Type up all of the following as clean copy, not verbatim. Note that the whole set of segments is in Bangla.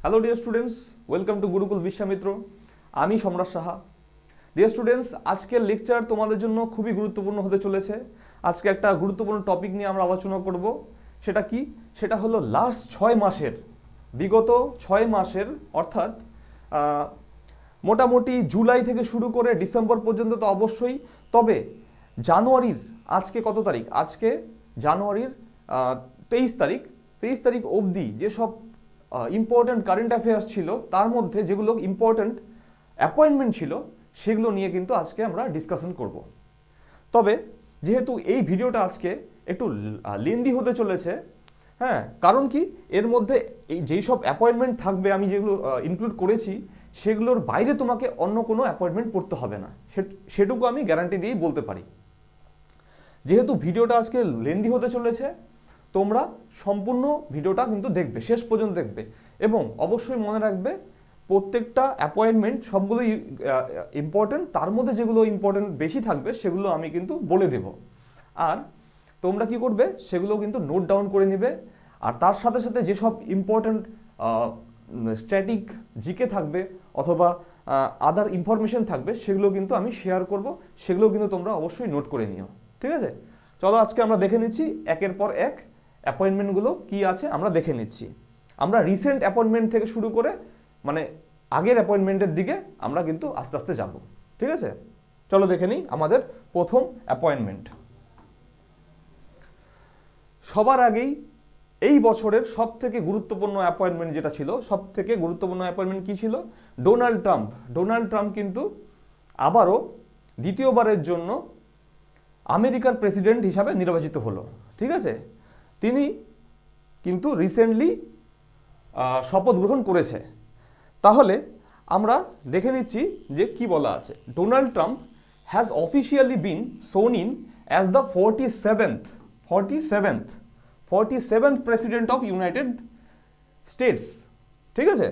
Hello dear students, welcome to Gurukul Vishwamitra. আমি সম্রাট সাহা। ডিয়ার স্টুডেন্টস, আজকের লেকচার তোমাদের জন্য খুবই গুরুত্বপূর্ণ হতে চলেছে। আজকে একটা গুরুত্বপূর্ণ টপিক নিয়ে আমরা আলোচনা করব। সেটা কি? সেটা হলো লাস্ট 6 মাসের, বিগত 6 মাসের, অর্থাৎ মোটামুটি জুলাই থেকে শুরু করে ডিসেম্বর পর্যন্ত তো অবশ্যই, তবে জানুয়ারির আজকে কত তারিখ? আজকে জানুয়ারির 23 তারিখ অবধি যেসব ইম্পর্ট্যান্ট কারেন্ট অ্যাফেয়ার্স ছিল, তার মধ্যে যেগুলো ইম্পর্ট্যান্ট অ্যাপয়েন্টমেন্ট ছিল, সেগুলো নিয়ে কিন্তু আজকে আমরা ডিসকাশন করব। তবে যেহেতু এই ভিডিওটা আজকে একটু লেন্দি হতে চলেছে, হ্যাঁ, কারণ কি, এর মধ্যে এই যেই সব অ্যাপয়েন্টমেন্ট থাকবে, আমি যেগুলো ইনক্লুড করেছি, সেগুলোর বাইরে তোমাকে অন্য কোনো অ্যাপয়েন্টমেন্ট পড়তে হবে না, সেটুকু আমি গ্যারান্টি দিয়েই বলতে পারি। যেহেতু ভিডিওটা আজকে লেন্দি হতে চলেছে, তোমরা সম্পূর্ণ ভিডিওটা কিন্তু দেখবে, শেষ পর্যন্ত দেখবে, এবং অবশ্যই মনে রাখবে প্রত্যেকটা অ্যাপয়েন্টমেন্ট সবগুলোই ইম্পর্টেন্ট, তার মধ্যে যেগুলো ইম্পর্টেন্ট বেশি থাকবে সেগুলো আমি কিন্তু বলে দেব। আর তোমরা কি করবে, সেগুলো কিন্তু নোট ডাউন করে নেবে। আর তার সাথে সাথে যেসব ইম্পর্টেন্ট স্ট্যাটিক জিকে থাকবে অথবা আদার ইনফরমেশন থাকবে, সেগুলো কিন্তু আমি শেয়ার করব, সেগুলো কিন্তু তোমরা অবশ্যই নোট করে নিও। ঠিক আছে, চলো আজকে আমরা দেখে নিচ্ছি একের পর এক অ্যাপয়েন্টমেন্টগুলো কি আছে আমরা দেখে নিচ্ছি। আমরা রিসেন্ট অ্যাপয়েন্টমেন্ট থেকে শুরু করে মানে আগের অ্যাপয়েন্টমেন্টের দিকে আমরা কিন্তু আস্তে আস্তে যাব। ঠিক আছে, চলো দেখে নিই আমাদের প্রথম অ্যাপয়েন্টমেন্ট। সবার আগেই এই বছরের সব থেকে গুরুত্বপূর্ণ অ্যাপয়েন্টমেন্ট যেটা ছিল, সব থেকে গুরুত্বপূর্ণ অ্যাপয়েন্টমেন্ট কি ছিল? Donald Trump. ডোনাল্ড ট্রাম্প কিন্তু আবারও দ্বিতীয়বারের জন্য আমেরিকার প্রেসিডেন্ট হিসাবে নির্বাচিত হলো। ঠিক আছে, তিনি কিন্তু রিসেন্টলি শপথ গ্রহণ করেছে। তাহলে আমরা দেখে নিচ্ছি যে কি বলা আছে। Donald Trump has officially been sworn in as the 47th president of United States. ঠিক আছে,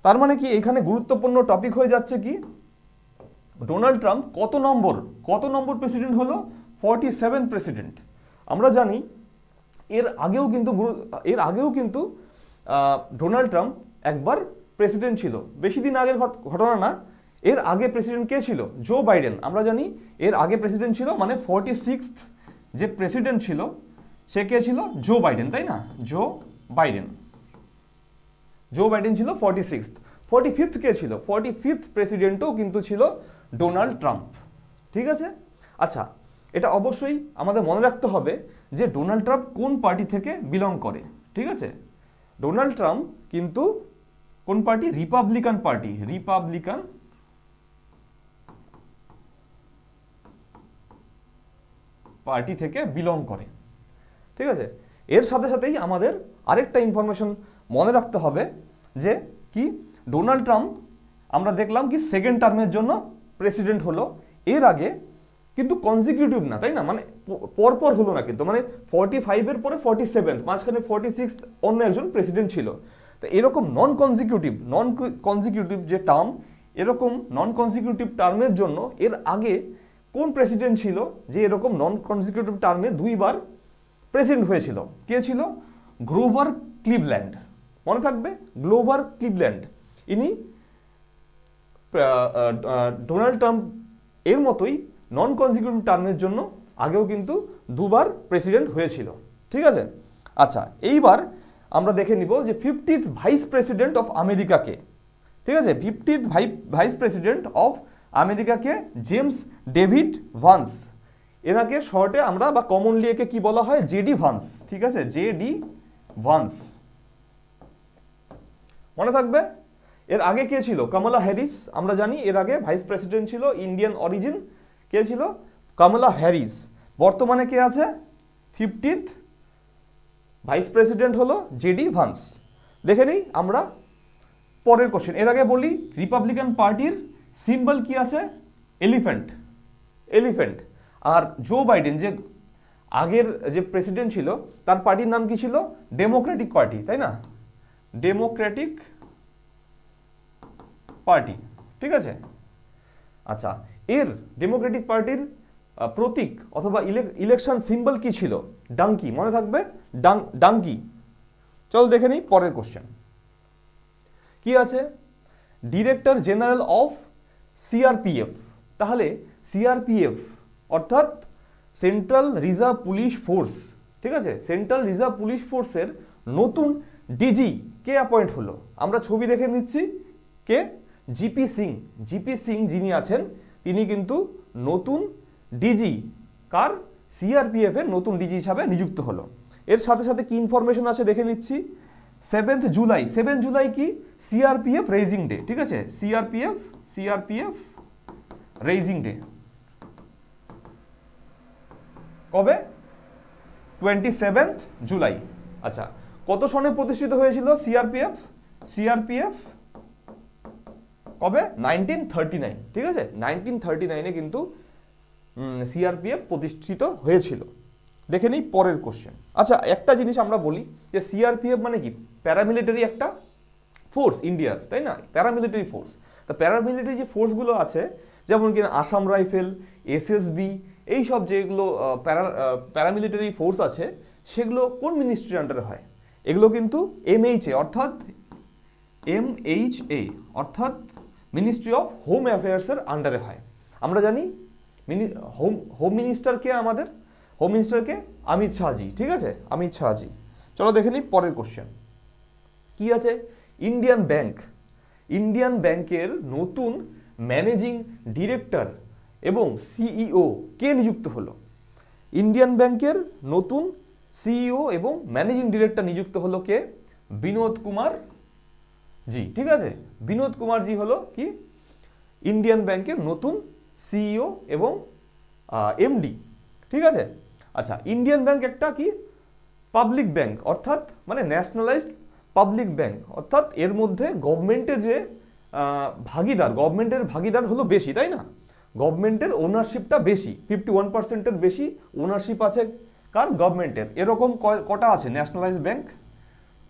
তার মানে কি এখানে গুরুত্বপূর্ণ টপিক হয়ে যাচ্ছে কি, ডোনাল্ড ট্রাম্প কত নম্বর প্রেসিডেন্ট হলো? 47th president. আমরা জানি এর আগেও কিন্তু ডোনাল্ড ট্রাম্প একবার প্রেসিডেন্ট ছিল। বেশি দিন আগের ঘটনা না, এর আগে প্রেসিডেন্ট কে ছিল? Joe Biden. আমরা জানি এর আগে প্রেসিডেন্ট ছিল, মানে 46th যে প্রেসিডেন্ট ছিল সে কে ছিল? জো বাইডেন, তাই না? জো বাইডেন ছিল 46th। 45th কে ছিল? 45th প্রেসিডেন্টও কিন্তু ছিল ডোনাল্ড ট্রাম্প। ঠিক আছে, আচ্ছা, এটা অবশ্যই আমাদের মনে রাখতে হবে যে ডোনাল্ড ট্রাম্প কোন পার্টি থেকে বিলং করে। ঠিক আছে, ডোনাল্ড ট্রাম্প কিন্তু কোন পার্টি? রিপাবলিকান পার্টি থেকে বিলং করে। ঠিক আছে, এর সাথে সাথেই আমাদের আরেকটা ইনফরমেশন মনে রাখতে হবে যে কি, ডোনাল্ড ট্রাম্প আমরা দেখলাম কি সেকেন্ড টার্মের জন্য প্রেসিডেন্ট হলো। এর আগে কিন্তু কনজিকিউটিভ না, তাই না? মানে পরপর হলো না কিন্তু, মানে 45-এর পরে 47, মাঝখানে 46 অন্য একজন প্রেসিডেন্ট ছিল। তো এরকম নন কনজিকিউটিভ যে টার্ম, এরকম নন কনজিকিউটিভ টার্মের জন্য এর আগে কোন প্রেসিডেন্ট ছিল যে এরকম নন কনজিকিউটিভ টার্মে দুইবার প্রেসিডেন্ট হয়েছিল? কে ছিল? গ্রোভার ক্লিভল্যান্ড। মনে থাকবে, গ্রোভার ক্লিভল্যান্ড। ইনি ডোনাল্ড ট্রাম্প এর মতোই নন কনজিকিউটিভ টার্মের জন্য আগেও কিন্তু দুবার প্রেসিডেন্ট হয়েছিল। ঠিক আছে, আচ্ছা, এইবার আমরা দেখে নিব যে 50th ভাইস প্রেসিডেন্ট অফ আমেরিকাকে। ঠিক আছে, 50th ভাইস প্রেসিডেন্ট অফ আমেরিকাকে জেমস ডেভিড ভান্স। এনাকে শর্টে আমরা বা কমনলি একে কি বলা হয়? JD Vance. ঠিক আছে, জেডি ভান্স মনে থাকবে। এর আগে কে ছিল? Kamala Harris. আমরা জানি এর আগে ভাইস প্রেসিডেন্ট ছিল ইন্ডিয়ান অরিজিন, কে ছিল? Kamala Harris. বর্তমানে কে আছে? 50th ভাইস প্রেসিডেন্ট হলো জেডি ভান্স। দেখে নিই আমরা পরের কোশ্চেন। এর আগে বলি, রিপাবলিকান পার্টির সিম্বল কি আছে? এলিফ্যান্ট। আর জো বাইডেন যে আগের যে প্রেসিডেন্ট ছিল, তার পার্টির নাম কি ছিল? ডেমোক্রেটিক পার্টি, তাই না? Democratic party. ঠিক আছে, আচ্ছা, এর ডেমোক্রেটিক পার্টির প্রতীক অথবা ইলেকশন সিম্বল কি ছিল? ডাঙ্কি। মনে থাকবে, ডাঙ্কি। চলো দেখে নিই পরের কোশ্চেন। কি আছে? Director general of CRPF. তাহলে সিআরপিএফ অর্থাৎ সেন্ট্রাল রিজার্ভ পুলিশ ফোর্স, ঠিক আছে, সেন্ট্রাল রিজার্ভ পুলিশ ফোর্সের নতুন ডিজি কে অ্যাপয়েন্ট হলো? আমরা ছবি দেখে নিচ্ছি। কে? জিপি সিং। জিপি সিং যিনি আছেন তিনি কিন্তু নতুন ডিজি, কার? সিআরপিএফ এর নতুন ডিজি হিসাবে নিযুক্ত হলো। এর সাথে সাথে কি ইনফরমেশন আছে দেখে নিচ্ছি। 7 জুলাই, 7 জুলাই কি? সিআরপিএফ রেইজিং ডে, ঠিক আছে, সিআরপিএফ রেইজিং ডে কবে? 27 জুলাই। আচ্ছা, কত সনে প্রতিষ্ঠিত হয়েছিল সিআরপিএফ? সিআরপিএফ কবে? 1939, ঠিক আছে, 1939-এ কিন্তু সিআরপিএফ প্রতিষ্ঠিত হয়েছিল। দেখে নিই পরের কোশ্চেন। আচ্ছা, একটা জিনিস আমরা বলি যে সিআরপিএফ মানে কি? প্যারামিলিটারি একটা ফোর্স ইন্ডিয়ার, তাই না? Paramilitary force. তা প্যারামিলিটারি যে ফোর্সগুলো আছে, যেমন কি আসাম রাইফেল, এসএসবি, এই সব যেগুলো প্যারামিলিটারি ফোর্স আছে, সেগুলো কোন মিনিস্ট্রির আন্ডারে হয়? এগুলো কিন্তু এমএইচএ অর্থাৎ মিনিস্ট্রি অফ হোম অ্যাফেয়ার্সের আন্ডারে হয়। আমরা জানি হোম মিনিস্টারকে, আমাদের হোম মিনিস্টারকে অমিত শাহজি, ঠিক আছে, অমিত শাহজি। চলো দেখে নিই পরের কোশ্চেন। কি আছে? ইন্ডিয়ান ব্যাংকের নতুন ম্যানেজিং ডিরেক্টর এবং সিইও কে নিযুক্ত হলো? ইন্ডিয়ান ব্যাংকের নতুন সিইও এবং ম্যানেজিং ডিরেক্টর নিযুক্ত হলো কে? বিনোদ কুমার জি, ঠিক আছে, বিনোদ কুমার জি হলো কি? ইন্ডিয়ান ব্যাংকের নতুন সিইও এবং এমডি, ঠিক আছে। আচ্ছা, ইন্ডিয়ান ব্যাংক একটা কি? পাবলিক ব্যাংক, অর্থাৎ মানে ন্যাশনালাইজড পাবলিক ব্যাংক, অর্থাৎ এর মধ্যে গভর্নমেন্টের যে গভর্নমেন্টের ভাগিদার হলো বেশি, তাই না? গভর্নমেন্টের ওনারশিপটা বেশি, 51%-এর বেশি ওনারশিপ আছে কার? গভর্নমেন্টের। এরকম কটা আছে ন্যাশনালাইজড ব্যাংক?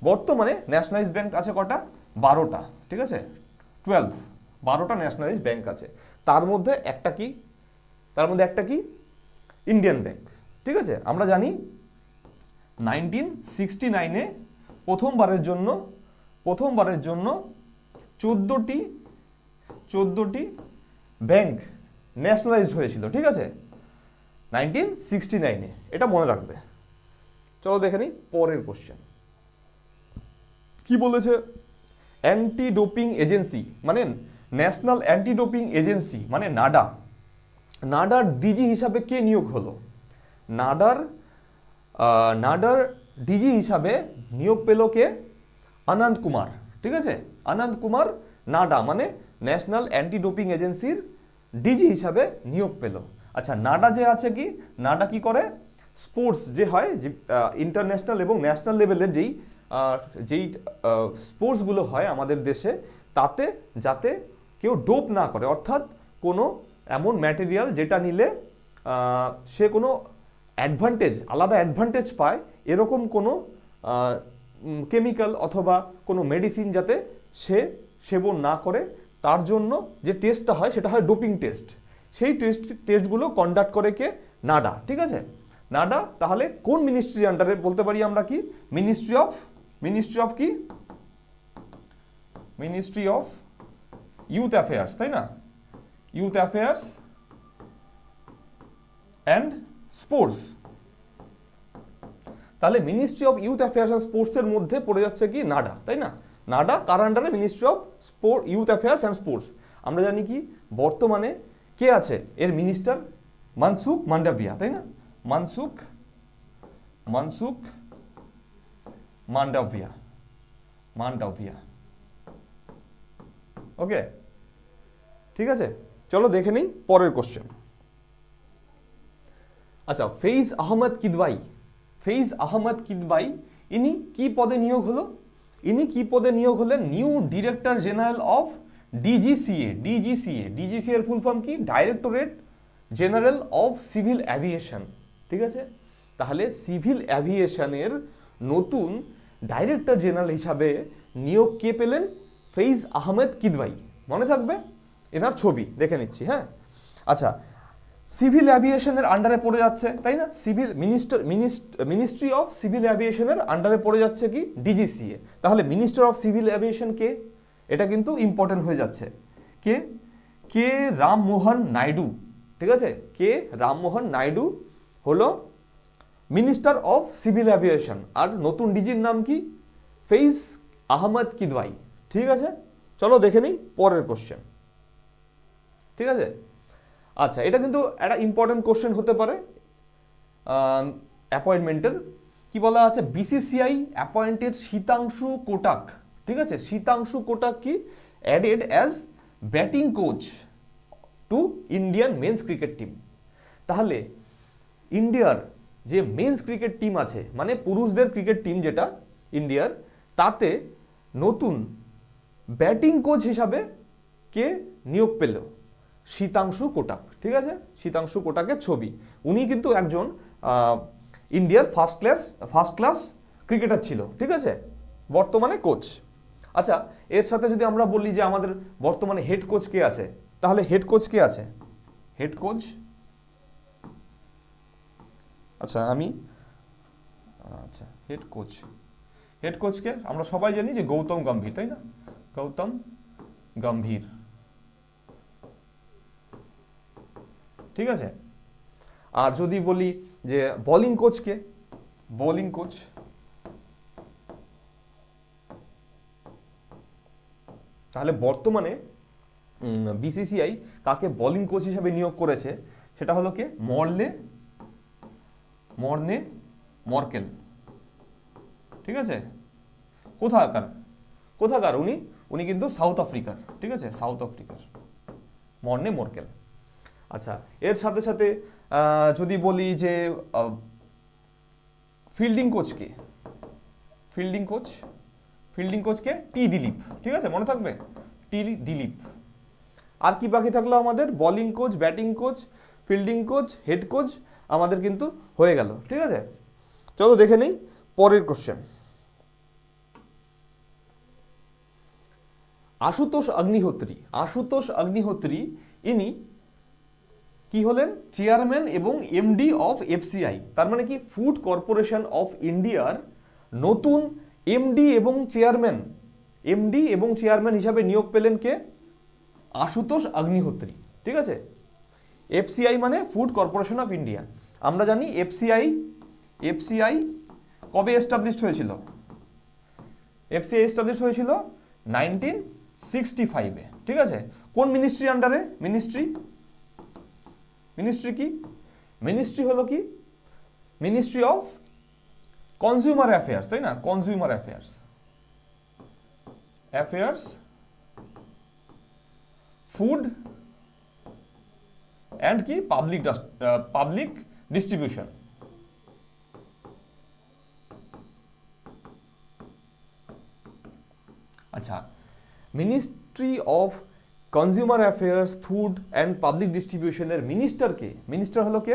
বর্তমানে ন্যাশনালাইজড ব্যাংক আছে কটা? 12টা, ঠিক আছে, 12টা ন্যাশনালাইজড ব্যাংক আছে। তার মধ্যে একটা কি? ইন্ডিয়ান ব্যাংক, ঠিক আছে। আমরা জানি 1969-এ প্রথমবারের জন্য 14টি ব্যাংক ন্যাশনালাইজড হয়েছিল, ঠিক আছে, 1969-এ। এটা মনে রাখবে। চলো দেখে নিই পরের কোশ্চেন। কি বলেছে? অ্যান্টি ডোপিং এজেন্সি মানে ন্যাশনাল অ্যান্টি ডোপিং এজেন্সি মানে নাডার ডিজি হিসাবে কে নিয়োগ হলো? নাডার ডিজি হিসাবে নিয়োগ পেল কে? আনন্দ কুমার, ঠিক আছে, আনন্দ কুমার নাডা মানে ন্যাশনাল অ্যান্টি ডোপিং এজেন্সির ডিজি হিসাবে নিয়োগ পেল। আচ্ছা, নাডা যে আছে কি? নাডা কি করে? স্পোর্টস যে হয়, যে ইন্টারন্যাশনাল এবং ন্যাশনাল লেভেলের যেই স্পোর্টসগুলো হয় আমাদের দেশে, তাতে যাতে কেউ ডোপ না করে, অর্থাৎ কোনো এমন ম্যাটেরিয়াল যেটা নিলে সে কোনো আলাদা অ্যাডভান্টেজ পায়, এরকম কোনো কেমিক্যাল অথবা কোনো মেডিসিন যাতে সে সেবন না করে, তার জন্য যে টেস্টটা হয় সেটা হয় ডোপিং টেস্ট। সেই টেস্টগুলো কন্ডাক্ট করে কে? নাডা, ঠিক আছে, নাডা। তাহলে কোন মিনিস্ট্রির আন্ডারে বলতে পারি আমরা? কি? মিনিস্ট্রি অফ ইউথ অ্যাফেয়ার্স, তাই না? Youth affairs and sports. তাহলে ministry of youth affairs and স্পোর্টসের মধ্যে পড়ে যাচ্ছে কি? নাডা, তাই না? নাডা কার আন্ডারে? Ministry of youth affairs and sports. আমরা জানি কি বর্তমানে কে আছে এর মিনিস্টার? মনসুখ মান্ডাভিয়া, তাই না? মনসুখ মান্ডাভিয়া। ওকে, ঠিক আছে। চলো দেখে নিই পরের কোশ্চেন। আচ্ছা, ফেইজ আহমদ কিদওয়াই ইনি কি পদে নিয়োগ হলো? ইনি কি পদে নিয়োগ হলেন? New director general of DGCA. এর ফুল ফর্ম কি? Directorate general of civil aviation, ঠিক আছে। তাহলে সিভিল অ্যাভিয়েশনের নতুন ডাইরেক্টর জেনারেল হিসাবে নিয়োগ কে পেলেন? ফেইজ আহমেদ কিদওয়াই। মনে থাকবে, এনার ছবি দেখে নিচ্ছি। হ্যাঁ, আচ্ছা, সিভিল অ্যাভিয়েশনের আন্ডারে পড়ে যাচ্ছে, তাই না? মিনিস্ট্রি অফ সিভিল অ্যাভিয়েশনের আন্ডারে পড়ে যাচ্ছে কি? ডিজিসিএ। তাহলে মিনিস্টার অফ সিভিল অ্যাভিয়েশন কে? এটা কিন্তু ইম্পর্টেন্ট হয়ে যাচ্ছে। কে কে রামমোহন নাইডু, ঠিক আছে, কে রামমোহন নাইডু হলো মিনিস্টার অফ সিভিল অ্যাভিয়েশন। আর নতুন ডিজির নাম কি? ফেইজ আহমদ কিদওয়াই। ঠিক আছে, চলো দেখে নিই পরের কোশ্চেন। ঠিক আছে, আচ্ছা এটা কিন্তু একটা ইম্পর্টেন্ট কোশ্চেন হতে পারে অ্যাপয়েন্টমেন্টের। কি বলা আছে? BCCI appointed Sitanshu Kotak. ঠিক আছে, শীতাংশু কোটাক কি added as batting coach to Indian men's cricket team. তাহলে ইন্ডিয়ার যে মেন্স ক্রিকেট টিম আছে, মানে পুরুষদের ক্রিকেট টিম যেটা ইন্ডিয়ার, তাতে নতুন ব্যাটিং কোচ হিসাবে কে নিয়োগ পেল? শীতাংশু কোটাক। ঠিক আছে, শীতাংশু কোটাকের ছবি। উনি কিন্তু একজন ইন্ডিয়ার ফার্স্ট ক্লাস ক্রিকেটার ছিল। ঠিক আছে, বর্তমানে কোচ। আচ্ছা, এর সাথে যদি আমরা বলি যে আমাদের বর্তমানে হেড কোচ কে আছে, তাহলে হেড কোচ কে আছে? হেড কোচ, আচ্ছা হেড কোচকে আমরা সবাই জানি যে গৌতম গম্ভীর, তাই না? গৌতম গম্ভীর। ঠিক আছে, আর যদি বলি যে বোলিং কোচকে, বোলিং কোচ তাহলে বর্তমানে বিসিসিআই কাকে বোলিং কোচ হিসেবে নিয়োগ করেছে সেটা হলো কে? Morne Morkel. ঠিক আছে, কোথাকার উনি কিন্তু সাউথ আফ্রিকার। ঠিক আছে, সাউথ আফ্রিকার মর্নে মর্কেল। আচ্ছা, এর সাথে সাথে যদি বলি যে ফিল্ডিং কোচকে, টি দিলীপ। ঠিক আছে, মনে থাকবে টি দিলীপ। আর কি বাকি থাকলো আমাদের? Bowling coach, batting coach, fielding coach, head coach আমাদের কিন্তু হয়ে গেল। ঠিক আছে, চলো দেখে নেই পরের কোশ্চেন। আশুতোষ অগ্নিহোত্রী ইনি কি হলেন? চেয়ারম্যান এবং এমডি অফ এফসিআই। তার মানে কি ফুড কর্পোরেশন অফ ইন্ডিয়ার নতুন এমডি এবং চেয়ারম্যান হিসাবে নিয়োগ পেলেন কে? আশুতোষ অগ্নিহোত্রী। ঠিক আছে, এফসিআই মানে ফুড কর্পোরেশন অফ ইন্ডিয়া। আমরা জানি এফসিআই কবে এস্টাবলিশড হয়েছিল? এফসিআই এস্টাবলিশ হয়েছিল 1965-এ। ঠিক আছে, কোন মিনিস্ট্রি আন্ডারে? মিনিস্ট্রি কি? মিনিস্ট্রি হলো কি? মিনিস্ট্রি অফ কনজিউমার অ্যাফেয়ার্স, তাই না? কনজিউমার অ্যাফেয়ার্স, ফুড অ্যান্ড কি পাবলিক ডিস্ট্রিবিউশন। আচ্ছা, ministry of consumer affairs, food and public ডিস্ট্রিবিউশনের মিনিস্টার হলো কে?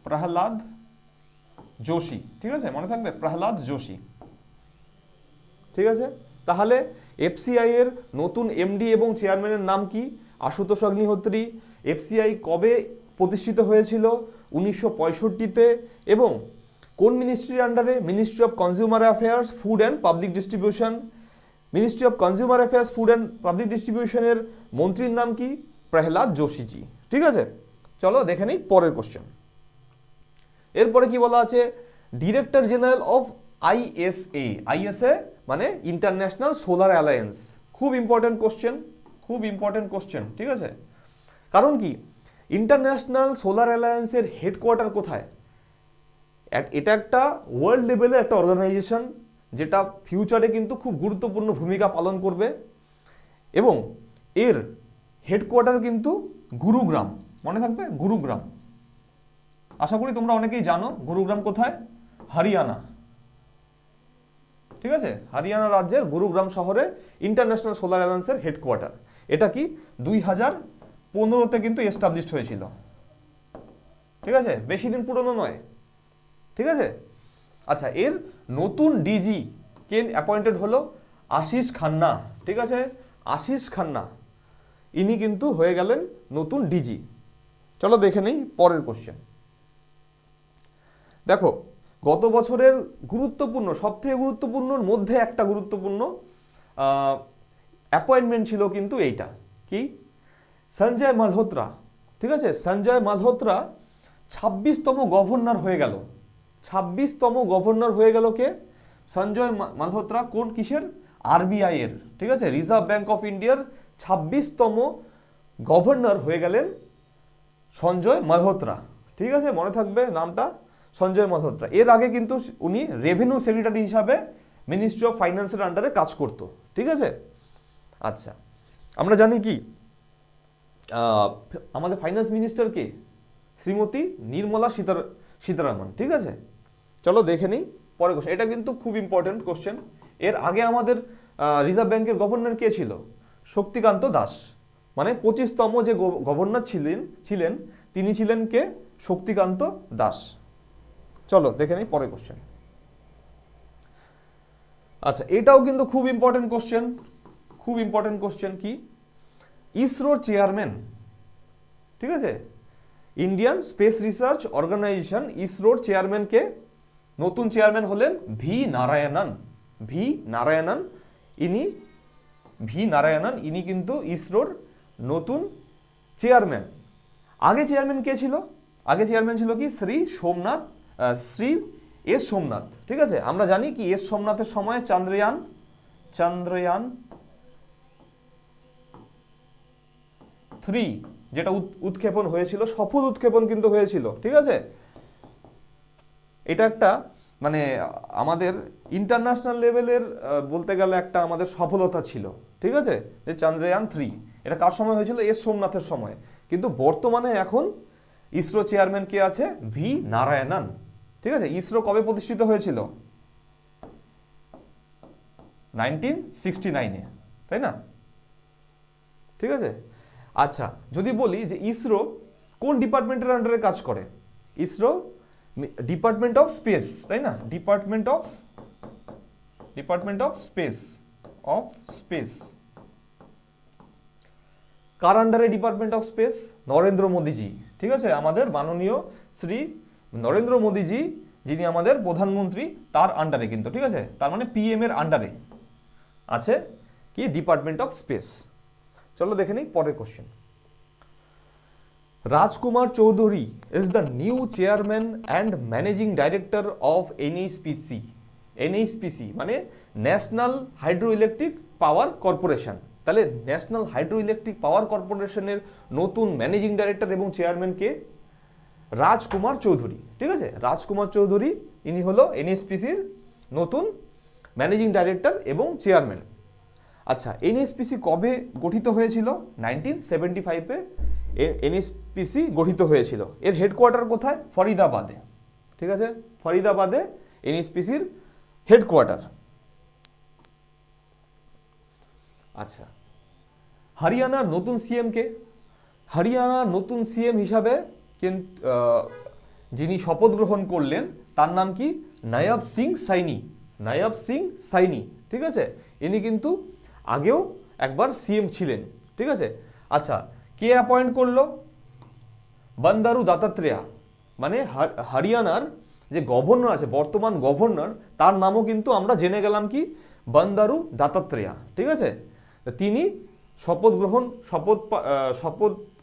প্রহ্লাদ যোশী। ঠিক আছে, মনে থাকবে প্রহ্লাদ যোশী। ঠিক আছে, তাহলে এফসিআই এর নতুন এমডি এবং চেয়ারম্যানের নাম কি? আশুতোষ অগ্নিহোত্রী। এফসিআই কবে প্রতিষ্ঠিত হয়েছিল? 1965-তে। এবং কোন মিনিস্ট্রির আন্ডারে? Ministry of consumer affairs, food and public distribution. Ministry of consumer affairs, food and public ডিস্ট্রিবিউশনের মন্ত্রীর নাম কি? প্রহ্লাদ যোশীজি। ঠিক আছে, চলো দেখে নিই পরের কোশ্চেন। এরপরে কি বলা আছে? ডিরেক্টর জেনারেল অফ আইএসএ মানে ইন্টারন্যাশনাল সোলার অ্যালায়েন্স। খুব ইম্পর্টেন্ট কোশ্চেন। ঠিক আছে, কারণ কি ইন্টারন্যাশনাল সোলার অ্যালায়েন্সের হেডকোয়ার্টার কোথায়? এটা একটা ওয়ার্ল্ড লেভেলের একটা অর্গানাইজেশন যেটা ফিউচারে কিন্তু খুব গুরুত্বপূর্ণ ভূমিকা পালন করবে। এবং এর হেডকোয়ার্টার কিন্তু গুরুগ্রাম। মনে থাকবে গুরুগ্রাম। আশা করি তোমরা অনেকেই জানো গুরুগ্রাম কোথায়? হরিয়ানা। ঠিক আছে, হরিয়ানা রাজ্যের গুরুগ্রাম শহরে ইন্টারন্যাশনাল সোলার অ্যালায়েন্সের হেডকোয়ার্টার। এটা কি 2015-তে কিন্তু এস্টাবলিশড হয়েছিল। ঠিক আছে, বেশি দিন পুরনো নয়। ঠিক আছে, আচ্ছা এর নতুন ডিজি কে অ্যাপয়েন্টেড হলো? আশিস খান্না। ঠিক আছে, আশিস খান্না ইনি কিন্তু হয়ে গেলেন নতুন ডিজি। চলো দেখে নেই পরের কোশ্চেন। দেখো, গত বছরের সবথেকে গুরুত্বপূর্ণর মধ্যে একটা গুরুত্বপূর্ণ অ্যাপয়েন্টমেন্ট ছিল কিন্তু এইটা কি, সঞ্জয় মালহোত্রা। ঠিক আছে, সঞ্জয় মালহোত্রা 26তম গভর্নর হয়ে গেল। 26তম গভর্নর হয়ে গেল কে? সঞ্জয় মালহোত্রা। কোন কিসের? আরবিআই এর। ঠিক আছে, রিজার্ভ ব্যাংক অফ ইন্ডিয়ার 26তম গভর্নর হয়ে গেলেন সঞ্জয় মালহোত্রা। ঠিক আছে, মনে থাকবে নামটা, সঞ্জয় মালহোত্রা। এর আগে কিন্তু উনি রেভিনিউ সেক্রেটারি হিসাবে মিনিস্ট্রি অফ ফাইন্যান্সের আন্ডারে কাজ করতো। ঠিক আছে, আচ্ছা আমরা জানি কি আমাদের ফাইন্যান্স মিনিস্টার কে? শ্রীমতী নির্মলা সীতারামন। ঠিক আছে, চলো দেখে নিই পরে কোশ্চেন। এটা কিন্তু খুব ইম্পর্টেন্ট কোশ্চেন। এর আগে আমাদের রিজার্ভ ব্যাংকের গভর্নর কে ছিল? শক্তিকান্ত দাস। মানে 25তম যে গভর্নর ছিলেন তিনি ছিলেন কে? শক্তিকান্ত দাস। চলো দেখে নিই পরে কোশ্চেন। আচ্ছা, এটাও কিন্তু খুব ইম্পর্টেন্ট কোশ্চেন, খুব ইম্পর্টেন্ট কোশ্চেন। কি? ইসরোর চেয়ারম্যান, ঠিক আছে, ইন্ডিয়ান স্পেস রিসার্চ অর্গানাইজেশন, ইসরোর চেয়ারম্যান কে? নতুন চেয়ারম্যান হলেন ভি নারায়ণন। ভি নারায়ণন ইনি কিন্তু ইসরোর নতুন চেয়ারম্যান। আগে চেয়ারম্যান কে ছিল? আগে চেয়ারম্যান ছিল কি? শ্রী এস সোমনাথ। ঠিক আছে, আমরা জানি কি এস সোমনাথের সময় চন্দ্রয়ান 3 যেটা উৎক্ষেপণ হয়েছিল, সফল উৎক্ষেপণ কিন্তু হয়েছিল। ঠিক আছে, এটা একটা মানে আমাদের ইন্টারন্যাশনাল লেভেলের বলতে গেলে একটা আমাদের সফলতা ছিল। ঠিক আছে, যে চন্দ্রয়ান 3 এটা কার সময় হয়েছিল? এস সোমনাথের সময়। কিন্তু বর্তমানে এখন ইসরো চেয়ারম্যান কে আছে? ভি নারায়ণন। ঠিক আছে, ইসরো কবে প্রতিষ্ঠিত হয়েছিল? 1969-এ, তাই না? ঠিক আছে, আচ্ছা যদি বলি যে ইসরো কোন ডিপার্টমেন্টের আন্ডারে কাজ করে? ইসরো ডিপার্টমেন্ট অফ স্পেস, তাই না? Department of space. কার আন্ডারে department of space? Narendra Modiji. ঠিক আছে, আমাদের মাননীয় শ্রী নরেন্দ্র মোদীজি, যিনি আমাদের প্রধানমন্ত্রী, তার আন্ডারে কিন্তু। ঠিক আছে, তার মানে পিএম এর আন্ডারে আছে কি? Department of space. চলো দেখে নিই পরের question. Rajkumar Chowdhury is the new chairman and managing director of NHPC. NHPC মানে national hydro electric power corporation. তাহলে ন্যাশনাল হাইড্রো ইলেকট্রিক পাওয়ার কর্পোরেশনের নতুন ম্যানেজিং ডাইরেক্টর এবং চেয়ারম্যান কে? রাজকুমার চৌধুরী। ঠিক আছে, রাজকুমার চৌধুরী ইনি হলো এনএইচপিসির নতুন ম্যানেজিং ডাইরেক্টর এবং চেয়ারম্যান। আচ্ছা, এনএইচপিসি কবে গঠিত হয়েছিল? 1975-এ এনএইচপিসি গঠিত হয়েছিল। এর হেডকোয়ার্টার কোথায়? ফরিদাবাদে। ঠিক আছে, ফরিদাবাদে এনএইচপিসির হেডকোয়ার্টার। আচ্ছা, হরিয়ানার নতুন সিএম কে? হরিয়ানার নতুন সিএম হিসাবে যিনি শপথ গ্রহণ করলেন তার নাম কি? নায়াব সিং সাইনি। নায়াব সিং সাইনি। ঠিক আছে, ইনি কিন্তু আগেও একবার সিএম ছিলেন। ঠিক আছে, আচ্ছা কে অ্যাপয়েন্ট করলো? বন্দারু দত্তাত্রেয়া। মানে হরিয়ানার যে গভর্নর আছে, বর্তমান গভর্নর, তার নামও কিন্তু আমরা জেনে গেলাম কি? বন্দারু দত্তাত্রেয়া। ঠিক আছে, তিনি শপথ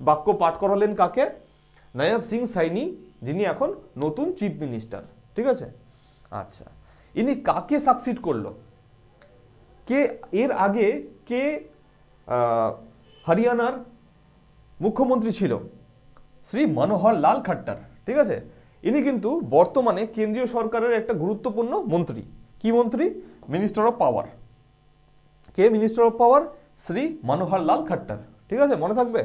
বাক্য পাঠ করালেন কাকে? নায়াব সিং সাইনি, যিনি এখন নতুন চিফ মিনিস্টার। ঠিক আছে, আচ্ছা ইনি কাকে সাকসিড করলো? কে এর আগে কে হরিয়ানার মুখ্যমন্ত্রী ছিল? শ্রী মনোহর লাল খট্টার। ঠিক আছে, ইনি কিন্তু বর্তমানে কেন্দ্রীয় সরকারের একটা গুরুত্বপূর্ণ মন্ত্রী। কি মন্ত্রী? Minister of power. কে minister of power? Shri Manohar Lal Khattar. ঠিক আছে, মনে থাকবে।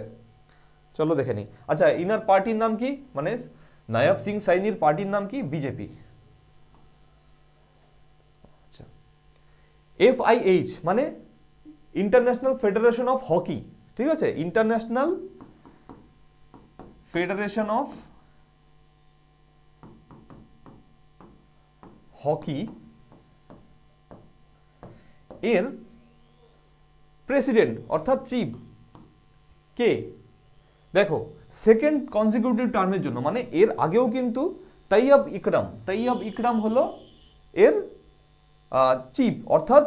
চলো দেখে নিই। আচ্ছা, ইনার পার্টির নাম কি? মানে নায়াব সিং সাইনির পার্টির নাম কি? বিজেপি। আচ্ছা, FIH মানে ইন্টারন্যাশনাল ফেডারেশন অফ হকি। ঠিক আছে, ইন্টারন্যাশনাল ফেডারেশন অফ হকি এর প্রেসিডেন্ট অর্থাৎ চিফ কে? দেখো, সেকেন্ড কনজিকিউটিভ টার্মের জন্য, মানে এর আগেও কিন্তু তৈয়ব ইকরাম হলো এর চিফ, অর্থাৎ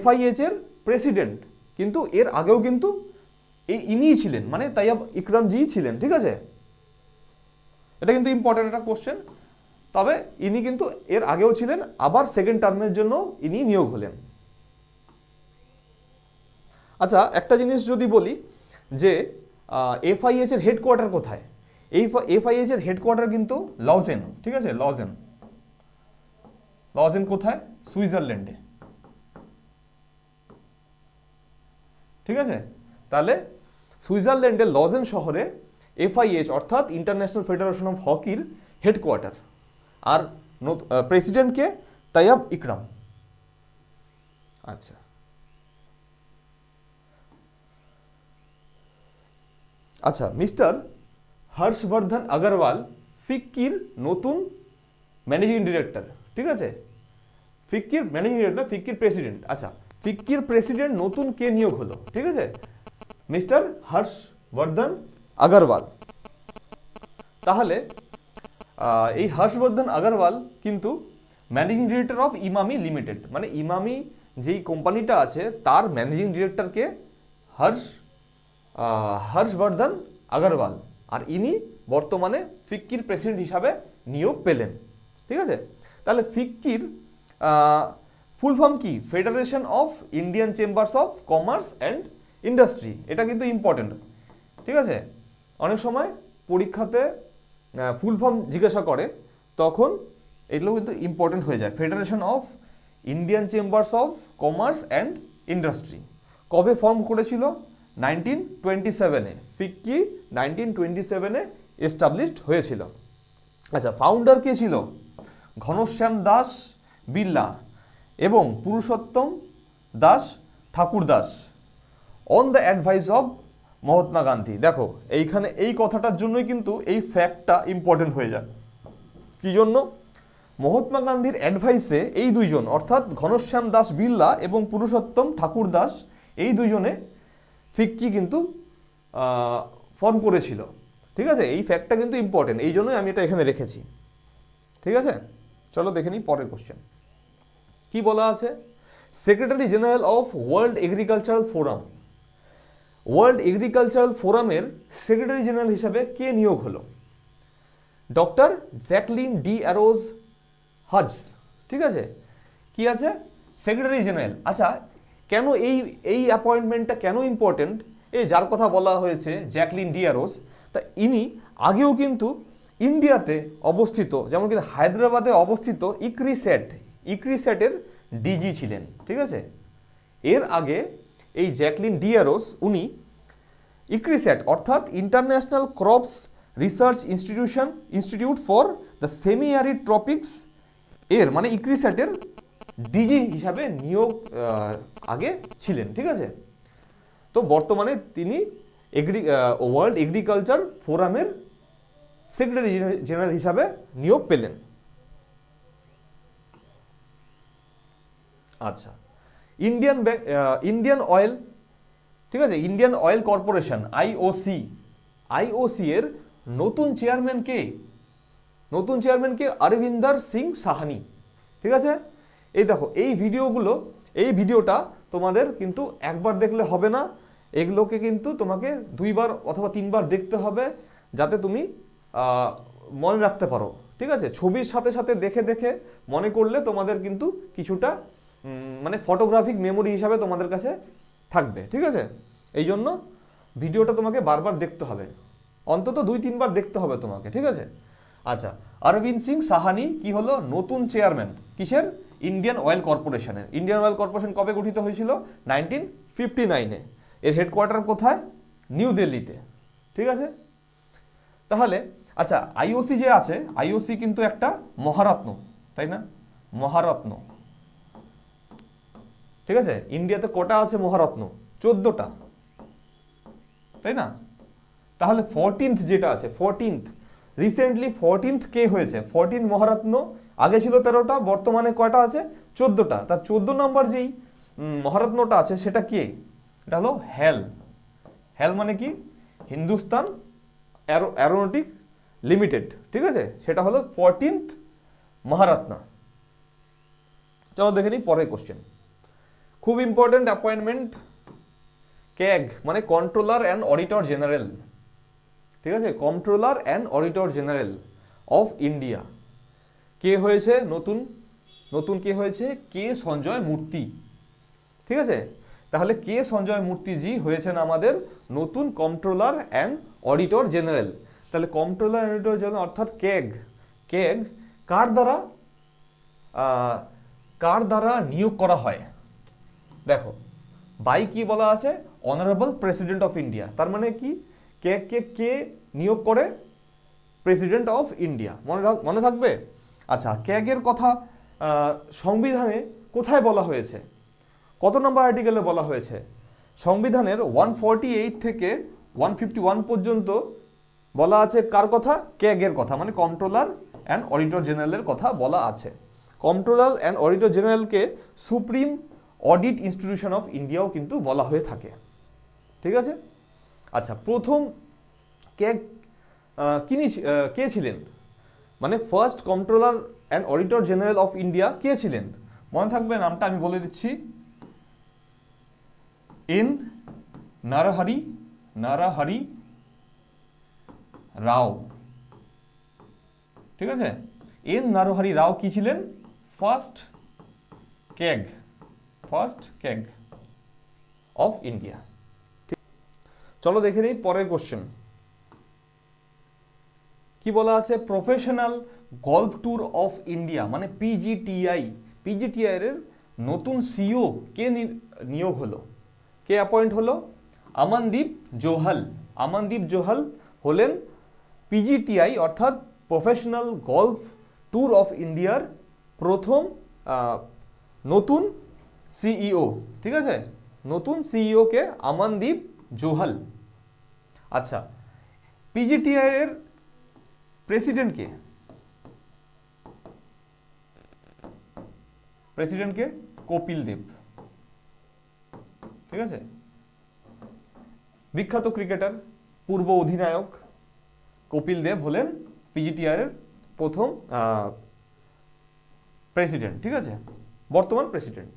FIH এর প্রেসিডেন্ট, কিন্তু এর আগেও কিন্তু ইনিই ছিলেন, মানে তাইয়াব ইকরাম জি ছিলেন, ঠিক আছে। এটা কিন্তু ইম্পর্টেন্ট একটা কোশ্চেন। তবে ইনি কিন্তু এর আগেও ছিলেন, আবার সেকেন্ড টার্মের জন্য ইনি নিয়োগ হলেন। আচ্ছা, একটা জিনিস যদি বলি যে এফআইএইচ এর হেডকোয়ার্টার কোথায়? এই এফআইএইচ এর হেডকোয়ার্টার কিন্তু লজেন, ঠিক আছে, লজেন। লজেন কোথায়? সুইজারল্যান্ডে, ঠিক আছে। তাহলে সুইজারল্যান্ডের লজেন শহরে এফআইএইচ অর্থাৎ ইন্টারন্যাশনাল ফেডারেশন অফ হকির হেডকোয়ার্টার। আর প্রেসিডেন্টকে তাইয়াব ইকরাম। আচ্ছা, আচ্ছা, মিস্টার হর্ষবর্ধন আগরওয়াল ফিক্কির নতুন ম্যানেজিং ডিরেক্টর, ঠিক আছে। ফিক্কির ম্যানেজিং ডিরেক্টর, ফিক্কির প্রেসিডেন্ট। আচ্ছা, ফিক্কির প্রেসিডেন্ট নতুন কে নিয়োগ হলো, ঠিক আছে? মিস্টার হর্ষবর্ধন আগরওয়াল। তাহলে এই হর্ষবর্ধন আগরওয়াল কিন্তু managing director of Emami limited, মানে ইমামি যেই কোম্পানিটা আছে তার ম্যানেজিং ডিরেক্টরকে হর্ষবর্ধন আগরওয়াল, আর ইনি বর্তমানে ফিক্কির প্রেসিডেন্ট হিসাবে নিয়োগ পেলেন, ঠিক আছে। তাহলে ফিক্কির ফুল ফর্ম কি? Federation of Indian chambers of commerce and industry. এটা কিন্তু ইম্পর্টেন্ট, ঠিক আছে। অনেক সময় পরীক্ষাতে ফুল ফর্ম জিজ্ঞাসা করে, তখন এগুলো কিন্তু ইম্পর্টেন্ট হয়ে যায়। Federation of Indian chambers of commerce and industry কবে ফর্ম করেছিল? 1927-এ। ফিক্কি 1927-এ এস্টাবলিশড হয়েছিল। আচ্ছা, ফাউন্ডার কে ছিল? ঘনশ্যাম দাস বিড়লা এবং Purushottam Das Thakur Das, on the advice of Mahatma Gandhi. দেখো, এইখানে এই কথাটার জন্যই কিন্তু এই ফ্যাক্টটা ইম্পর্টেন্ট হয়ে যায়। কি জন্য? মহাত্মা গান্ধীর অ্যাডভাইসে এই দুইজন, অর্থাৎ ঘনশ্যাম দাস বিড়লা এবং পুরুষোত্তম ঠাকুর দাস, এই দুইজনে ফিক্কি কিন্তু ফর্ম করেছিল, ঠিক আছে। এই ফ্যাক্টটা কিন্তু ইম্পর্টেন্ট, এই জন্যই আমি এটা এখানে রেখেছি, ঠিক আছে। চলো দেখে নিই পরের কোশ্চেন কি বলা আছে। Secretary general of world agricultural forum, world agricultural ফোরামের সেক্রেটারি জেনারেল হিসাবে কে নিয়োগ হলো? ডক্টর জ্যাকলিন ডি অ্যারোজ হাজস, ঠিক আছে। কি আছে? Secretary general. আচ্ছা, কেন এই অ্যাপয়েন্টমেন্টটা কেন ইম্পর্টেন্ট? এই যার কথা বলা হয়েছে জ্যাকলিন ডি অ্যারোজ, তা ইনি আগেও কিন্তু ইন্ডিয়াতে অবস্থিত, যেমন কিন্তু হায়দ্রাবাদে অবস্থিত ইক্রিস্যাটের ডিজি ছিলেন, ঠিক আছে। এর আগে এই জ্যাকলিন ডি অ্যারোজ উনি ইক্রিস্যাট অর্থাৎ international crops research institute for the semi arid ট্রপিক্স এর, মানে ইক্রিস্যাটের ডিজি হিসাবে নিয়োগ আগে ছিলেন, ঠিক আছে। তো বর্তমানে তিনি ওয়ার্ল্ড এগ্রিকালচার ফোরামের সেক্রেটারি জেনারেল হিসাবে নিয়োগ পেলেন। আচ্ছা, ইন্ডিয়ান অয়েল, ঠিক আছে, ইন্ডিয়ান অয়েল কর্পোরেশন আইওসি এর নতুন চেয়ারম্যান কে? নতুন চেয়ারম্যান কে? অরবিন্দর সিং সাহানি, ঠিক আছে। এই দেখো, এই ভিডিওটা তোমাদের কিন্তু একবার দেখলে হবে না, এগুলোকে কিন্তু তোমাকে 2বার অথবা 3বার দেখতে হবে, যাতে তুমি মনে রাখতে পারো, ঠিক আছে। ছবির সাথে সাথে দেখে দেখে মনে করলে তোমাদের কিন্তু কিছুটা মানে ফটোগ্রাফিক মেমোরি হিসাবে তোমাদের কাছে থাকবে, ঠিক আছে। এই জন্য ভিডিওটা তোমাকে বারবার দেখতে হবে, অন্তত 2-3বার দেখতে হবে তোমাকে, ঠিক আছে। আচ্ছা, অরবিন্দ সিং সাহানি কি হলো? নতুন চেয়ারম্যান কিসের? ইন্ডিয়ান অয়েল কর্পোরেশনের। ইন্ডিয়ান অয়েল কর্পোরেশন কবে গঠিত হয়েছিল? 1959-এ। এর হেডকোয়ার্টার কোথায়? নিউ দিল্লিতে, ঠিক আছে। তাহলে আচ্ছা, আইওসি যে আছে, আইওসি কিন্তু একটা মহারত্ন, তাই না? মহারত্ন, ঠিক আছে। ইন্ডিয়াতে কটা আছে মহারত্ন? 14টা, তাই না? তাহলে 14th যেটা আছে, 14th রিসেন্টলি 14th কে হয়েছে? 14 মহারত্ন, আগে ছিল 13টা, বর্তমানে কয়টা আছে? 14টা। তার 14 নম্বর যেই মহারত্নটা আছে সেটা কে? এটা হলো হেল মানে কি? হিন্দুস্তান অ্যারোনটিক লিমিটেড, ঠিক আছে। সেটা হলো 14th মহারত্ন। চলো দেখে নিই পরের কোশ্চেন। খুব ইম্পর্টেন্ট অ্যাপয়েন্টমেন্ট, ক্যাগ মানে কন্ট্রোলার অ্যান্ড অডিটর জেনারেল, ঠিক আছে, controller and auditor general of India কে হয়েছে? নতুন নতুন কে হয়েছে? কে সঞ্জয় মূর্তি, ঠিক আছে। তাহলে কে সঞ্জয় মূর্তিজি হয়েছেন আমাদের নতুন কন্ট্রোলার অ্যান্ড অডিটর জেনারেল। তাহলে কন্ট্রোলার অ্যান্ড অডিটর জেনারেল অর্থাৎ ক্যাগ, ক্যাগ কার দ্বারা নিয়োগ করা হয়? দেখো বাই কি বলা আছে? Honourable president of India. তার মানে কি? কে নিয়োগ করে? President of India. মনে থাকবে? আচ্ছা, ক্যাগের কথা সংবিধানে কোথায় বলা হয়েছে? কত নম্বর আর্টিকেলে বলা হয়েছে? সংবিধানের 148 থেকে 151 পর্যন্ত বলা আছে কার কথা? ক্যাগের কথা, মানে কন্ট্রোলার অ্যান্ড অডিটর জেনারেলের কথা বলা আছে। কন্ট্রোলার অ্যান্ড অডিটর জেনারেলকে সুপ্রিম অডিট ইনস্টিটিউশন অফ ইন্ডিয়াও কিন্তু বলা হয়ে থাকে, ঠিক আছে। আচ্ছা, প্রথম ক্যাগ কে ছিলেন? মানে first controller and auditor general of India কে ছিলেন? মনে থাকবে নামটা আমি বলে দিচ্ছি, এন নারহারি রাও, ঠিক আছে। এন নারহারি রাও কি ছিলেন? First CAG of India. চলো দেখে নিই পরের কোশ্চেন কি বলা আছে। Professional golf tour of India মানে পিজিটিআই এর নতুন সিইও কে নিয়োগ হলো? কে অ্যাপয়েন্ট হলো? অমনদীপ জোহল হলেন পিজিটিআই অর্থাৎ প্রফেশনাল গলফ ট্যুর অফ ইন্ডিয়ার প্রথম নতুন সিইও, ঠিক আছে। নতুন সিইও কে? অমনদীপ জোহল। আচ্ছা, পিজিটিআই এর প্রেসিডেন্ট কে? কপিল দেব, ঠিক আছে। বিখ্যাত ক্রিকেটার, পূর্ব অধিনায়ক কপিল দেব হলেন পিজিটিআই এর প্রথম প্রেসিডেন্ট, ঠিক আছে, বর্তমান প্রেসিডেন্ট।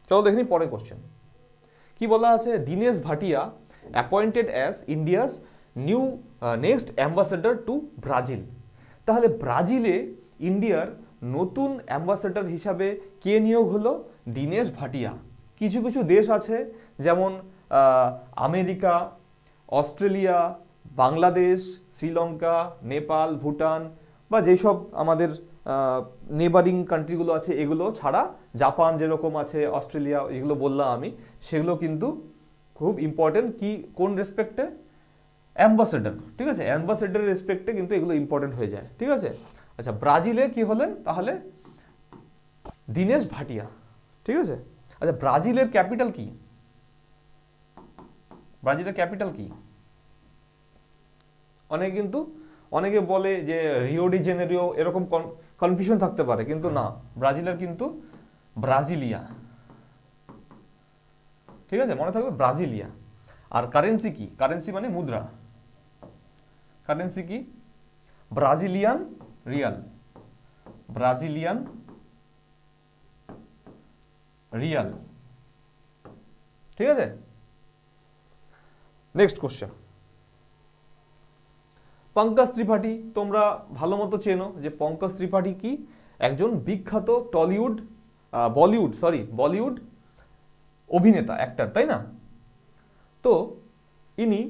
চলো দেখি পরের কোশ্চেন কি বলা আছে। Dinesh Bhatia appointed as India's new next ambassador to Brazil. তাহলে ব্রাজিলে ইন্ডিয়ার নতুন অ্যাম্বাসেডর হিসাবে কে নিয়োগ হলো? দীনেশ ভাটিয়া। কিছু কিছু দেশ আছে যেমন আমেরিকা, অস্ট্রেলিয়া, বাংলাদেশ, শ্রীলঙ্কা, নেপাল, ভুটান বা যেসব আমাদের নেবারিং কান্ট্রিগুলো আছে এগুলো ছাড়া, জাপান যেরকম আছে, অস্ট্রেলিয়া, এগুলো বললাম আমি, সেগুলো কিন্তু খুব ইম্পর্টেন্ট। কি কোন রেসপেক্টে? অ্যাম্বাসেডর, ঠিক আছে, অ্যাম্বাসেডারের রেসপেক্টে কিন্তু এগুলো ইম্পর্টেন্ট হয়ে যায়, ঠিক আছে। আচ্ছা, ব্রাজিলে কি হলেন তাহলে? দীনেশ ভাটিয়া, ঠিক আছে। আচ্ছা, ব্রাজিলের ক্যাপিটাল কি? অনেকে বলে যে রিও ডি জেনেরিও, এরকম কনফিউশন থাকতে পারে, কিন্তু না, ব্রাজিলের কিন্তু ব্রাজিলিয়া, ঠিক আছে, মনে থাকবে ব্রাজিলিয়া। আর কারেন্সি কি? কারেন্সি মানে মুদ্রা, কারেন্সি কি? ব্রাজিলিয়ান রিয়াল, ঠিক আছে। নেক্সট কোশ্চেন, পঙ্কজ ত্রিপাঠী, তোমরা ভালো মতো চেনো যে পঙ্কজ ত্রিপাঠী কি? একজন বিখ্যাত বলিউড অভিনেতা, অ্যাক্টর, তাই না? তো ইনি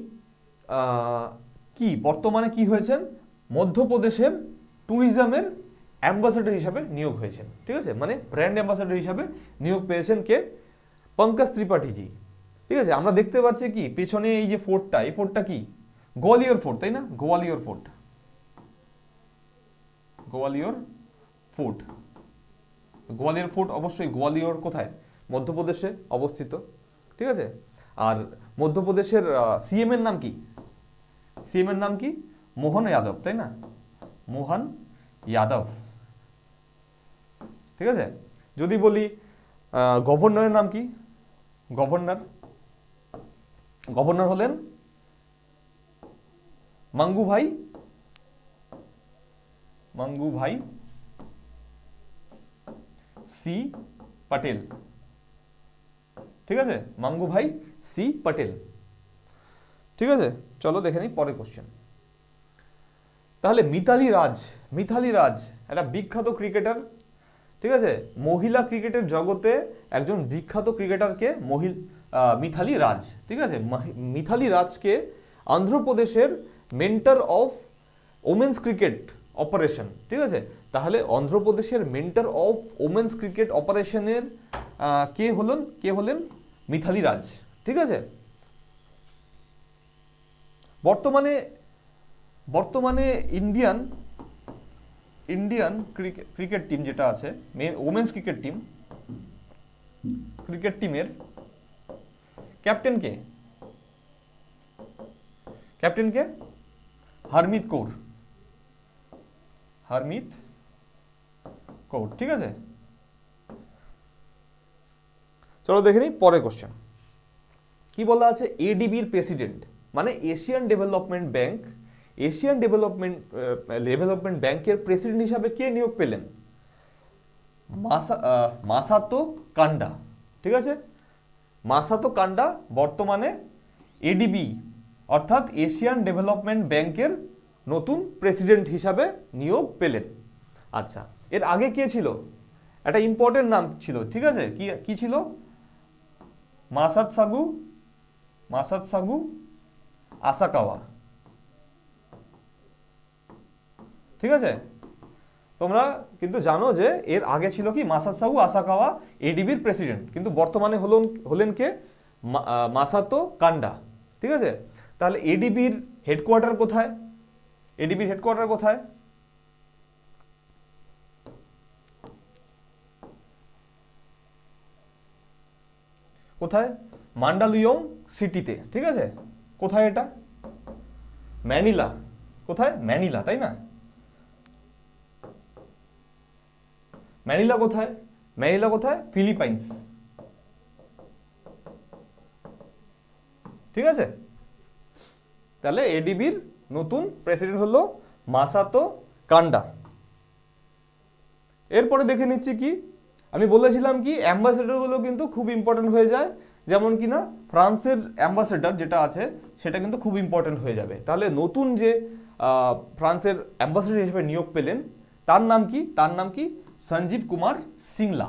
কি বর্তমানে কি হয়েছেন? মধ্যপ্রদেশের ট্যুরিজমের অ্যাম্বাসেডর হিসাবে নিয়োগ হয়েছেন, ঠিক আছে, মানে ব্র্যান্ড অ্যাম্বাসেডর হিসাবে নিয়োগ পেয়েছেন কে? পঙ্কজ ত্রিপাঠীজি, ঠিক আছে। আমরা দেখতে পাচ্ছি কি পেছনে এই যে ফোর্টটা, এই ফোর্টটা কি? গোয়ালিয়র ফোর্ট, তাই না? গোয়ালিয়র ফোর্ট অবশ্যই গোয়ালিয়র কোথায়? মধ্যপ্রদেশে অবস্থিত, ঠিক আছে। আর মধ্যপ্রদেশের সিএম এর নাম কি? মোহন যাদব, তাই না? মোহন যাদব, ঠিক আছে। যদি বলি গভর্নরের নাম কি? গভর্নর হলেন মাঙ্গুভাই সি প্যাটেল, ঠিক আছে, মাঙ্গুভাই সি প্যাটেল। ঠিক আছে, চলো দেখে নিই পরের কোশ্চেন। তাহলে মিতালি রাজ, মিতালি রাজ একটা বিখ্যাত ক্রিকেটার, ঠিক আছে, মহিলা ক্রিকেটের জগতে একজন বিখ্যাত ক্রিকেটারকে মিথালি রাজ, ঠিক আছে, মিথালি রাজকে অন্ধ্রপ্রদেশের mentor of women's cricket operation, ঠিক আছে, তাহলে অন্ধ্রপ্রদেশের মেন্টর অফ ওমেন্স ক্রিকেট অপারেশনের কে হলেন মিথালি রাজ, ঠিক আছে। বর্তমানে ইন্ডিয়ান ক্রিকেট টিম যেটা আছে, ওমেন্স ক্রিকেট টিমের ক্যাপ্টেন কে হরমিত কৌর, ঠিক আছে। চলো দেখে নিই পরের কোশ্চেন। কি বলা আছে? এডিবির প্রেসিডেন্ট মানে এশিয়ান ডেভেলপমেন্ট ব্যাংকের প্রেসিডেন্ট হিসাবে কে নিয়োগ পেলেন? মাসাতো কান্ডা, ঠিক আছে, মাসাতো কান্ডা বর্তমানে এডিবি অর্থাৎ এশিয়ান ডেভেলপমেন্ট ব্যাংকের নতুন প্রেসিডেন্ট হিসাবে নিয়োগ পেলেন। আচ্ছা, এর আগে কে ছিল? একটা ইম্পর্টেন্ট নাম ছিল, ঠিক আছে, কি ছিল? মাসাতসাগু আসাকাওয়া, ঠিক আছে। তোমরা কিন্তু জানো যে এর আগে ছিল কি মাসাতসাগু আসাকাওয়া এডিবির প্রেসিডেন্ট, কিন্তু বর্তমানে হলেন কে? মাসাতো কান্ডা, ঠিক আছে। তাহলে এডিবির হেডকোয়ার্টার কোথায়? কোথায়? মান্ডালুয়ং সিটিতে, ঠিক আছে। কোথায় এটা? ম্যানিলা। কোথায়? ম্যানিলা, তাই না? ম্যানিলা কোথায়? ফিলিপাইন্স, ঠিক আছে। তাহলে এডিবির নতুন প্রেসিডেন্ট হলো মাসাতো কান্ডা। এরপরে দেখে নিচ্ছি কি আমি বলেছিলাম কি অ্যাম্বাসেডরগুলো কিন্তু খুব ইম্পর্টেন্ট হয়ে যায়, যেমন কি না ফ্রান্সের অ্যাম্বাসেডর যেটা আছে সেটা কিন্তু খুব ইম্পর্টেন্ট হয়ে যাবে। তাহলে নতুন যে ফ্রান্সের অ্যাম্বাসেডর হিসেবে নিয়োগ পেলেন তার নাম কি? সঞ্জীব কুমার সিংলা,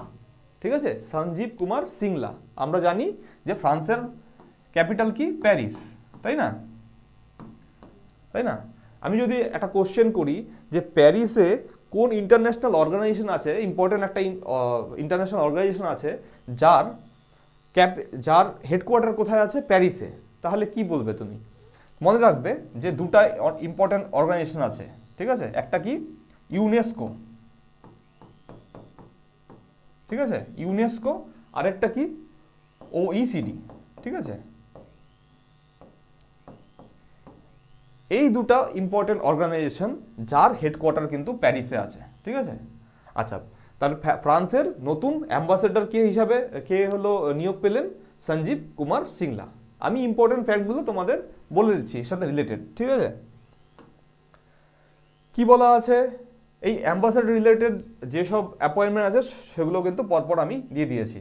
ঠিক আছে, সঞ্জীব কুমার সিংলা। আমরা জানি যে ফ্রান্সের ক্যাপিটাল কি? প্যারিস, তাই না? আমি যদি একটা কোশ্চেন করি যে প্যারিসে কোন ইন্টারন্যাশনাল অর্গানাইজেশন আছে, ইম্পর্টেন্ট একটা ইন্টারন্যাশনাল অর্গানাইজেশন আছে যার হেডকোয়ার্টার কোথায় আছে? প্যারিসে, তাহলে কি বলবে তুমি? মনে রাখবে যে দুটা ইম্পর্টেন্ট অর্গানাইজেশন আছে, ঠিক আছে, একটা কি ইউনেস্কো, ঠিক আছে, ইউনেস্কো, আর একটা কি ওইসিডি, ঠিক আছে। এই দুটা ইম্পর্টেন্ট অর্গানাইজেশন যার হেডকোয়ার্টার কিন্তু প্যারিসে আছে, ঠিক আছে। আচ্ছা, তাহলে ফ্রান্সের নতুন অ্যাম্বাসেডর কে হলো নিয়োগ পেলেন? সঞ্জীব কুমার সিংলা। আমি ইম্পর্টেন্ট ফ্যাক্টগুলো তোমাদের বলে দিচ্ছি, এর সাথে রিলেটেড, ঠিক আছে। কি বলা আছে? এই অ্যাম্বাসেডর রিলেটেড যেসব অ্যাপয়েন্টমেন্ট আছে সেগুলো কিন্তু পরপর আমি দিয়ে দিয়েছি।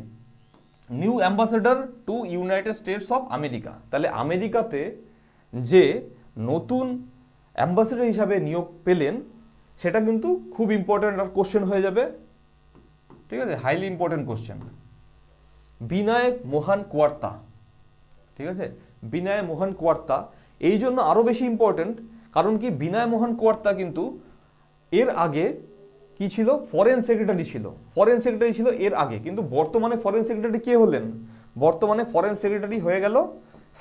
New ambassador to United States of America, তাহলে আমেরিকাতে যে নতুন অ্যাম্বাসেডর হিসাবে নিয়োগ পেলেন সেটা কিন্তু খুব ইম্পর্টেন্ট আর কোশ্চেন হয়ে যাবে, ঠিক আছে, হাইলি ইম্পর্টেন্ট কোশ্চেন। বিনায়ক মোহন কোয়ার্তা, ঠিক আছে, বিনায়ক মোহন কোয়ার্তা এই জন্য আরো বেশি ইম্পর্টেন্ট, কারণ কি বিনায়ক মোহন কোয়ার্তা কিন্তু এর আগে কি ছিল? ফরেন সেক্রেটারি ছিল এর আগে, কিন্তু বর্তমানে ফরেন সেক্রেটারি কে হলেন? বর্তমানে ফরেন সেক্রেটারি হয়ে গেল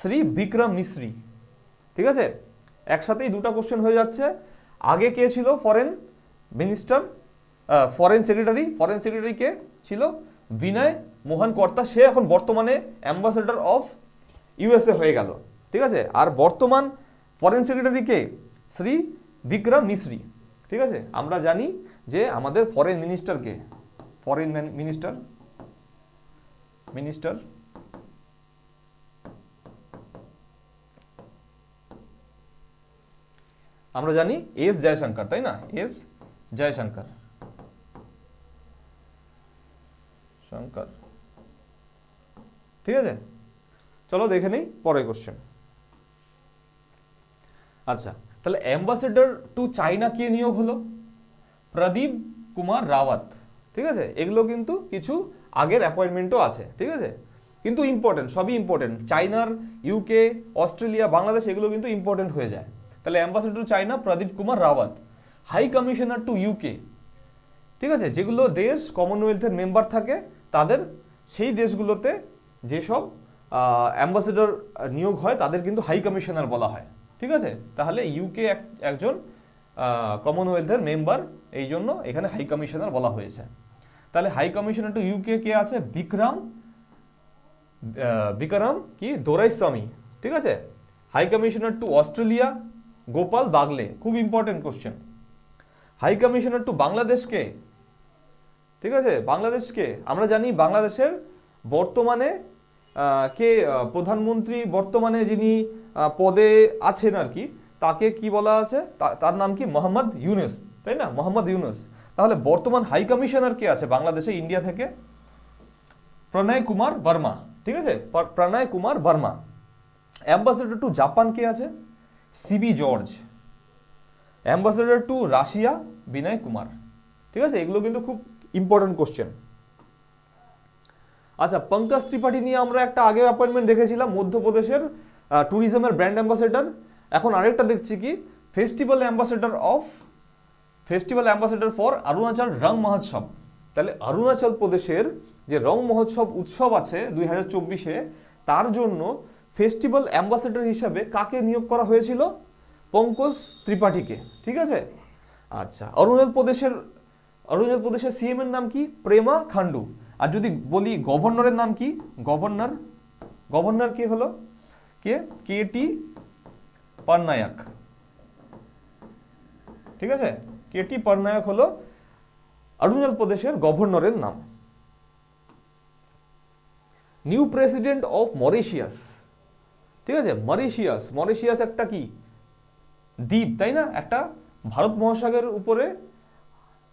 শ্রী বিক্রম মিশ্রি, ঠিক আছে। একসাথেই দুটা কোশ্চেন হয়ে যাচ্ছে। আগে কে ছিল ফরেন সেক্রেটারি কে ছিল? বিনয় মোহন কর্তা, সে এখন বর্তমানে অ্যাম্বাসেডর অফ ইউএসএ হয়ে গেল, ঠিক আছে। আর বর্তমান ফরেন সেক্রেটারি কে? শ্রী বিক্রম মিশ্রি, ঠিক আছে। আমরা জানি যে আমাদের ফরেন মিনিস্টার আমরা জানি এস জয়শঙ্কর, তাই না? এস জয়শঙ্কর। শঙ্কর। ঠিক আছে, চলো দেখে নেই পরের কোশ্চেন। আচ্ছা, তাহলে অ্যাম্বাসেডর টু চায়না কে নিয়োগ হলো? প্রদীপ কুমার রাওয়াত। ঠিক আছে, এগুলো কিন্তু কিছু আগের অ্যাপয়েন্টমেন্টও আছে। ঠিক আছে, কিন্তু ইম্পর্টেন্ট, সবই ইম্পর্টেন্ট। চায়নার, ইউকে, অস্ট্রেলিয়া, বাংলাদেশ এগুলো কিন্তু ইম্পর্টেন্ট হয়ে যায়। তাহলে ambassador to China Pradeep Kumar Rawat. High commissioner to UK, ঠিক আছে, যেগুলো দেশ কমনওয়েলথের মেম্বার থাকে তাদের সেই দেশগুলোতে যেসব অ্যাম্বাসেডর নিয়োগ হয় তাদের কিন্তু হাই কমিশনার বলা হয়। ঠিক আছে, তাহলে ইউকে একজন কমনওয়েলথের মেম্বার, এই জন্য এখানে হাই কমিশনার বলা হয়েছে। তাহলে হাই কমিশনার টু ইউকে কে আছে? বিক্রম কি দোরাইস্বামী। ঠিক আছে, high commissioner to Australia Gopal Baglay. খুব important question. High commissioner to বাংলাদেশকে, ঠিক আছে, বাংলাদেশকে আমরা জানি বাংলাদেশের বর্তমানে কে প্রধানমন্ত্রী বর্তমানে যিনি পদে আছেন আর কি, তাকে কি বলা আছে? তার নাম কি? মোহাম্মদ ইউনুস, তাই না? মোহাম্মদ ইউনুস। তাহলে বর্তমান হাই কমিশনার কে আছে বাংলাদেশে ইন্ডিয়া থেকে? প্রণয় কুমার বর্মা। ঠিক আছে, Pranay Kumar Verma. Ambassador to Japan কে আছে? Sibi George. Ambassador to Russia Vinay Kumar. ঠিক আছে, এগুলো কিন্তু খুব ইম্পর্টেন্ট কোশ্চেন। আচ্ছা, পঙ্কজ ত্রিপাঠী নিয়ে আমরা একটা আগে অ্যাপয়েন্টমেন্ট দেখেছিলাম, মধ্যপ্রদেশের ট্যুরিজমের ব্র্যান্ড অ্যাম্বাসেডর। এখন আরেকটা দেখছি কি, ফেস্টিভ্যাল অ্যাম্বাসেডর ফর অরুণাচল রং মহোৎসব। তাহলে অরুণাচল প্রদেশের যে রং মহোৎসব উৎসব আছে 2024-এ, তার জন্য ফেস্টিভ্যাল অ্যাম্বাসেডর হিসাবে কাকে নিয়োগ করা হয়েছিল? পঙ্কজ ত্রিপাঠীকে। ঠিক আছে, আচ্ছা, অরুণাচল প্রদেশের সিএম এর নাম কি? প্রেমা খান্ডু। আর যদি বলি গভর্নরের নাম কি? গভর্নর কে হলো? কে.টি. পটনায়ক। ঠিক আছে, কে.টি. পটনায়ক হলো অরুণাচল প্রদেশের গভর্নরের নাম। New president of Mauritius. ঠিক আছে, মরিশিয়াস একটা কি দ্বীপ, তাই না? একটা ভারত মহাসাগরের উপরে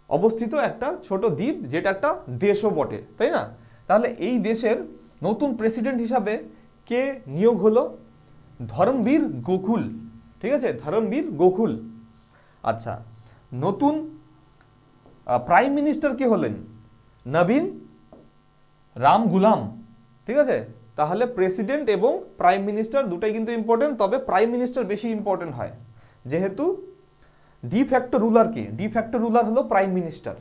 অবস্থিত একটা ছোট দ্বীপ, যেটা একটা দেশও বটে, তাই না? তাহলে এই দেশের নতুন প্রেসিডেন্ট হিসাবে কে নিয়োগ হলো? ধর্মবীর গোকুল। ঠিক আছে, ধর্মবীর গোকুল। আচ্ছা, নতুন প্রাইম মিনিস্টার কে হলেন? নবীন রামগুলাম। ঠিক আছে, তাহলে প্রেসিডেন্ট এবং প্রাইম মিনিস্টার দুটাই কিন্তু ইম্পর্টেন্ট, তবে প্রাইম মিনিস্টার বেশি ইম্পর্টেন্ট হয়, যেহেতু ডিফ্যাক্টো রুলার হলো প্রাইম মিনিস্টার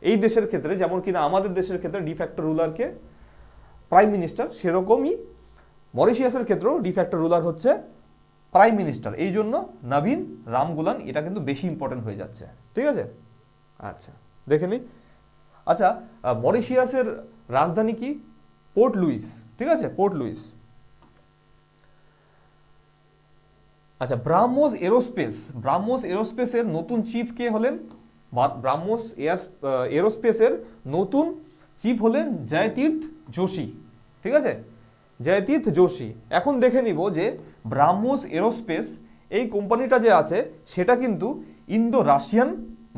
এই দেশের ক্ষেত্রে। যেমন কিনা আমাদের দেশের ক্ষেত্রে ডিফ্যাক্টো রুলারকে প্রাইম মিনিস্টার, সেরকমই মরিশিয়াসের ক্ষেত্রেও ডিফ্যাক্টো রুলার হচ্ছে প্রাইম মিনিস্টার। এই জন্য নবীন রামগুলাম এটা কিন্তু বেশি ইম্পর্টেন্ট হয়ে যাচ্ছে। ঠিক আছে, আচ্ছা দেখে নিই। আচ্ছা, মরিশিয়াসের রাজধানী কি? Port Louis. ঠিক আছে, পোর্ট লুইস। আচ্ছা, ব্রাহ্মোস এরোস্পেসের নতুন চিফ কে হলেন? ব্রাহ্মোস এরোস্পেসের নতুন চিফ হলেন জয়তীর্থ যোশী। ঠিক আছে, জয়তীর্থ যোশী। এখন দেখে নিব যে ব্রাহ্মোস এরোস্পেস এই কোম্পানিটা যে আছে সেটা কিন্তু ইন্দো রাশিয়ান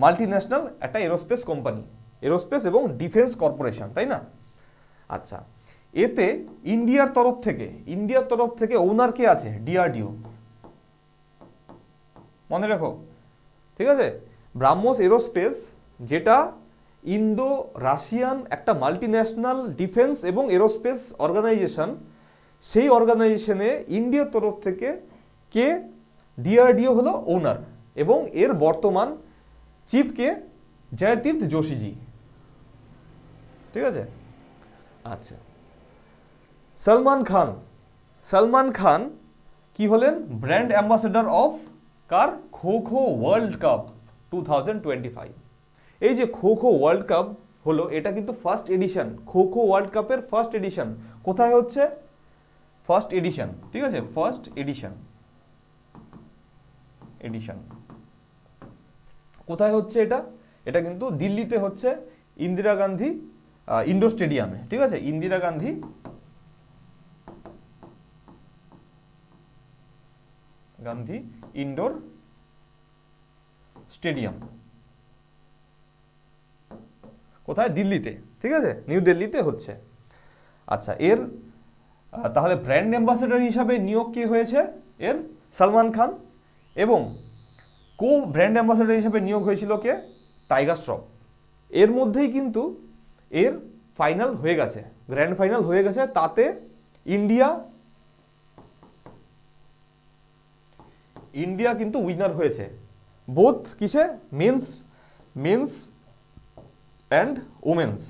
মাল্টিন্যাশনাল একটা এরোস্পেস কোম্পানি, এরোস্পেস এবং ডিফেন্স কর্পোরেশন, তাই না? আচ্ছা, এতে ইন্ডিয়ার তরফ থেকে ওনার কে আছে? ডিআরডিও। মনে রাখো, ঠিক আছে, ব্রাহ্মোস এরোস্পেস যেটা ইন্দো রাশিয়ান একটা মাল্টিন্যাশনাল ডিফেন্স এবং এরোস্পেস অর্গানাইজেশন, সেই অর্গানাইজেশনে ইন্ডিয়ার তরফ থেকে কে? ডিআরডিও হলো ওনার, এবং এর বর্তমান চিফ কে? জয়তীর্থ যোশীজি। ঠিক আছে, আচ্ছা, সলমান খান কি হলেন? Brand ambassador of car? Kho kho world cup 2025। এই যে খো খো ওয়ার্ল্ড কাপ হলো, এটা কিন্তু ফার্স্ট এডিশন, খো খো ওয়ার্ল্ড কাপের ফার্স্ট এডিশন। কোথায় হচ্ছে? First addition. ঠিক আছে, ফার্স্ট এডিশন কোথায় হচ্ছে এটা? এটা কিন্তু দিল্লিতে হচ্ছে, ইন্দিরা গান্ধী ইন্ডোর স্টেডিয়ামে। ঠিক আছে, ইন্দিরা গান্ধী ইন্ডোর স্টেডিয়াম। কোথায়? দিল্লিতে। ঠিক আছে, নিউ দিল্লিতে হচ্ছে। আচ্ছা, এর তাহলে ব্র্যান্ড অ্যাম্বাসেডর হিসাবে নিয়োগ কে হয়েছে? এর সালমান খান। এবং কো ব্র্যান্ড অ্যাম্বাসেডর হিসাবে নিয়োগ হয়েছিল কে? টাইগার শ্রফ। এর মধ্যেই কিন্তু এর ফাইনাল হয়ে গেছে, গ্র্যান্ড ফাইনাল হয়ে গেছে। তাতে ইন্ডিয়া কিন্তু উইনার হয়েছে, বোথ কিসে? Men's and women's.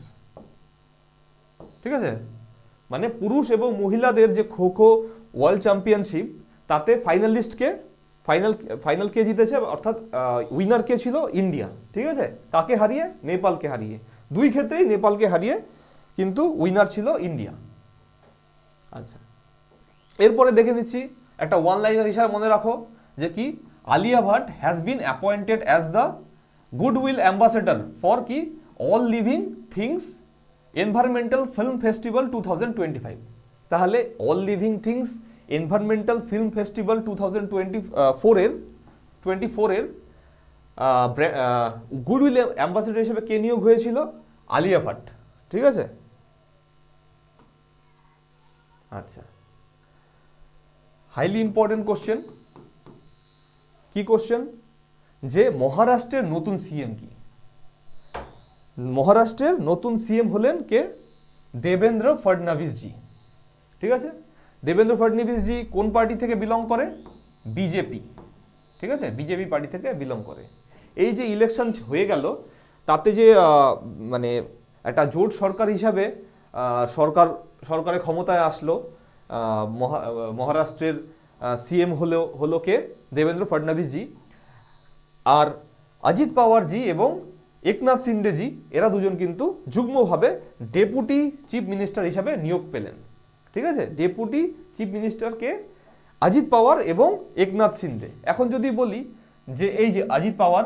ঠিক আছে, মানে পুরুষ এবং মহিলাদের যে খো খো ওয়ার্ল্ড চ্যাম্পিয়নশিপ, তাতে ফাইনাল কে জিতেছে, অর্থাৎ উইনার কে ছিল? ইন্ডিয়া। ঠিক আছে, কাকে হারিয়ে? নেপালকে হারিয়ে। দুই ক্ষেত্রেই নেপালকে হারিয়ে কিন্তু উইনার ছিল ইন্ডিয়া। আচ্ছা, এরপরে দেখে নিচ্ছি একটা ওয়ান লাইনার হিসাবে মনে রাখো যে কি, Alia Bhatt has been appointed as the goodwill ambassador for কি all living things environmental film festival 2025। তাহলে all living things environmental film festival 2024 এর গুডউইল অ্যাম্বাসেডর হিসেবে কে নিয়োগ হয়েছিল? আলিয়া ভাট। ঠিক আছে, আচ্ছা, হাইলি ইম্পর্টেন্ট কোশ্চেন। কি কোশ্চেন? যে মহারাষ্ট্রের নতুন সিএম কি? মহারাষ্ট্রের নতুন সিএম হলেন কে? দেবেন্দ্র ফডনভিস জি। ঠিক আছে, দেবেন্দ্র ফডনভিস জি কোন পার্টি থেকে বিলং করে? বিজেপি। ঠিক আছে, বিজেপি পার্টি থেকে বিলং করে। এই যে ইলেকশন হয়ে গেল, তাতে যে মানে একটা জোট সরকার হিসাবে সরকারের ক্ষমতায় আসলো, মহারাষ্ট্রের সিএম হলো কে? দেবেন্দ্র ফডনভিস জি। আর অজিত পাওয়ার জি এবং একনাথ শিন্ডে জি, এরা দুজন কিন্তু যুগ্মভাবে ডেপুটি চিফ মিনিস্টার হিসাবে নিয়োগ পেলেন। ঠিক আছে, ডেপুটি চিফ মিনিস্টারকে অজিত পাওয়ার এবং একনাথ শিন্ডে। এখন যদি বলি যে এই যে অজিত পাওয়ার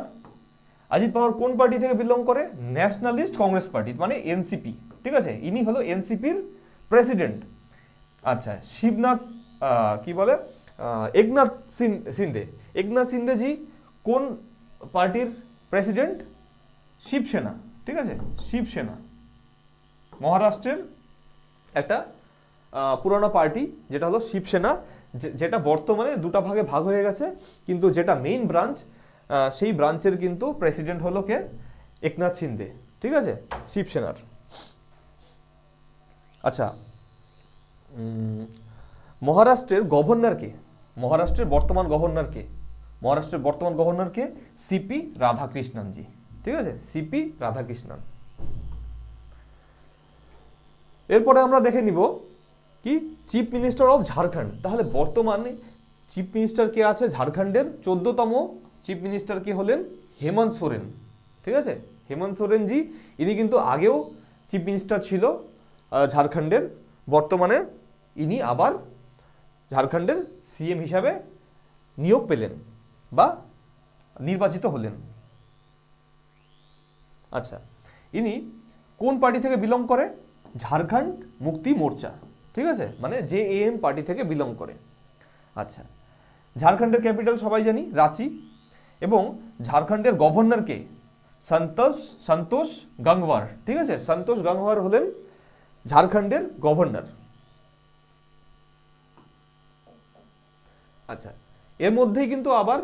কোন পার্টি থেকে বিলং করে? ন্যাশনালিস্ট কংগ্রেস পার্টি, মানে এনসিপি। ঠিক আছে, ইনি হলো এনসিপির প্রেসিডেন্ট। আচ্ছা, একনাথ শিন্ডে জি কোন পার্টির প্রেসিডেন্ট? শিবসেনা। ঠিক আছে, শিবসেনা মহারাষ্ট্রের একটা পুরনো পার্টি, যেটা হলো শিবসেনা, যেটা বর্তমানে দুটা ভাগে ভাগ হয়ে গেছে, কিন্তু যেটা মেইন ব্রাঞ্চ, সেই ব্রাঞ্চের কিন্তু প্রেসিডেন্ট হলো কে? একনাথ শিন্ডে। ঠিক আছে, শিবসেনার। আচ্ছা, মহারাষ্ট্রের গভর্নর কে? মহারাষ্ট্রের বর্তমান গভর্নর কে? সিপি রাধাকৃষ্ণন জি। ঠিক আছে, সিপি রাধাকৃষ্ণন। এরপরে আমরা দেখে নিব কি, চিফ মিনিস্টার অফ ঝাড়খণ্ড। তাহলে বর্তমানে চিফ মিনিস্টার কে আছে ঝাড়খণ্ডের? 14তম চিফ মিনিস্টার কে হলেন? হেমন্ত সোরেন। ঠিক আছে, হেমন্ত সোরেন জি, ইনি কিন্তু আগেও চিফ মিনিস্টার ছিল ঝাড়খণ্ডের। বর্তমানে ইনি আবার ঝাড়খণ্ডের সিএম হিসাবে নিয়োগ পেলেন বা নির্বাচিত হলেন। আচ্ছা, ইনি কোন পার্টি থেকে বিলং করে? ঝাড়খণ্ড মুক্তি মোর্চা। ঠিক আছে, মানে জেএএম পার্টি থেকে বিলং করে। আচ্ছা, ঝাড়খণ্ডের ক্যাপিটাল সবাই জানি রাঁচি, এবং ঝাড়খণ্ডের গভর্নর কে? সন্তোষ গাঙ্গওয়ার। ঠিক আছে, সন্তোষ গাঙ্গওয়ার হলেন ঝাড়খণ্ডের গভর্নর। আচ্ছা, এর মধ্যেই কিন্তু আবার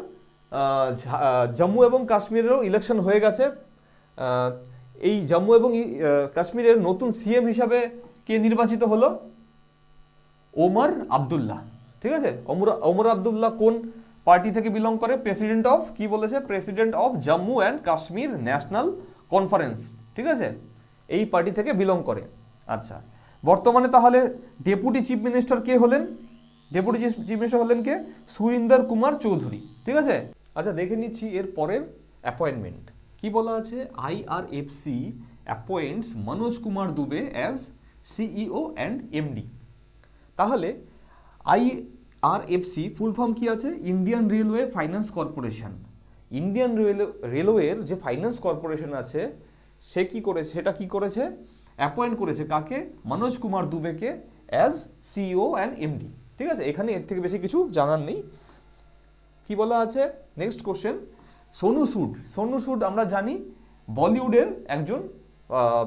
জম্মু এবং কাশ্মীরেরও ইলেকশন হয়ে গেছে। এই জম্মু এবং কাশ্মীরের নতুন সিএম হিসাবে কে নির্বাচিত হলো? ওমর আবদুল্লাহ। ঠিক আছে, ওমর আবদুল্লাহ কোন পার্টি থেকে বিলং করে? প্রেসিডেন্ট অফ, কি বলেছে? President of Jammu and Kashmir national conference. ঠিক আছে, এই পার্টি থেকে বিলং করে। আচ্ছা, বর্তমানে তাহলে ডেপুটি চিফ মিনিস্টার কে হলেন? ডেপুটি চিফ মিনিস্টার হলেন কে? সুরিন্দর কুমার চৌধুরী। ঠিক আছে, আচ্ছা, দেখে নিচ্ছি এর পরের অ্যাপয়েন্টমেন্ট কি বলা আছে। IRFC appoints Manoj Kumar Dubey as CEO and MD. তাহলে আইআরএফসি ফুল ফর্ম কি আছে? Indian railway finance corporation. Indian রেলওয়ের যে ফাইন্যান্স কর্পোরেশন আছে, সেটা কি করেছে? অ্যাপয়েন্ট করেছে কাকে? মনোজ কুমার দুবেকে অ্যাজ সিইও অ্যান্ড এমডি। ঠিক আছে, এখানে এর থেকে বেশি কিছু জানার নেই। কি বলা আছে? নেক্সট কোশ্চেন, সোনু সুড আমরা জানি বলিউডের একজন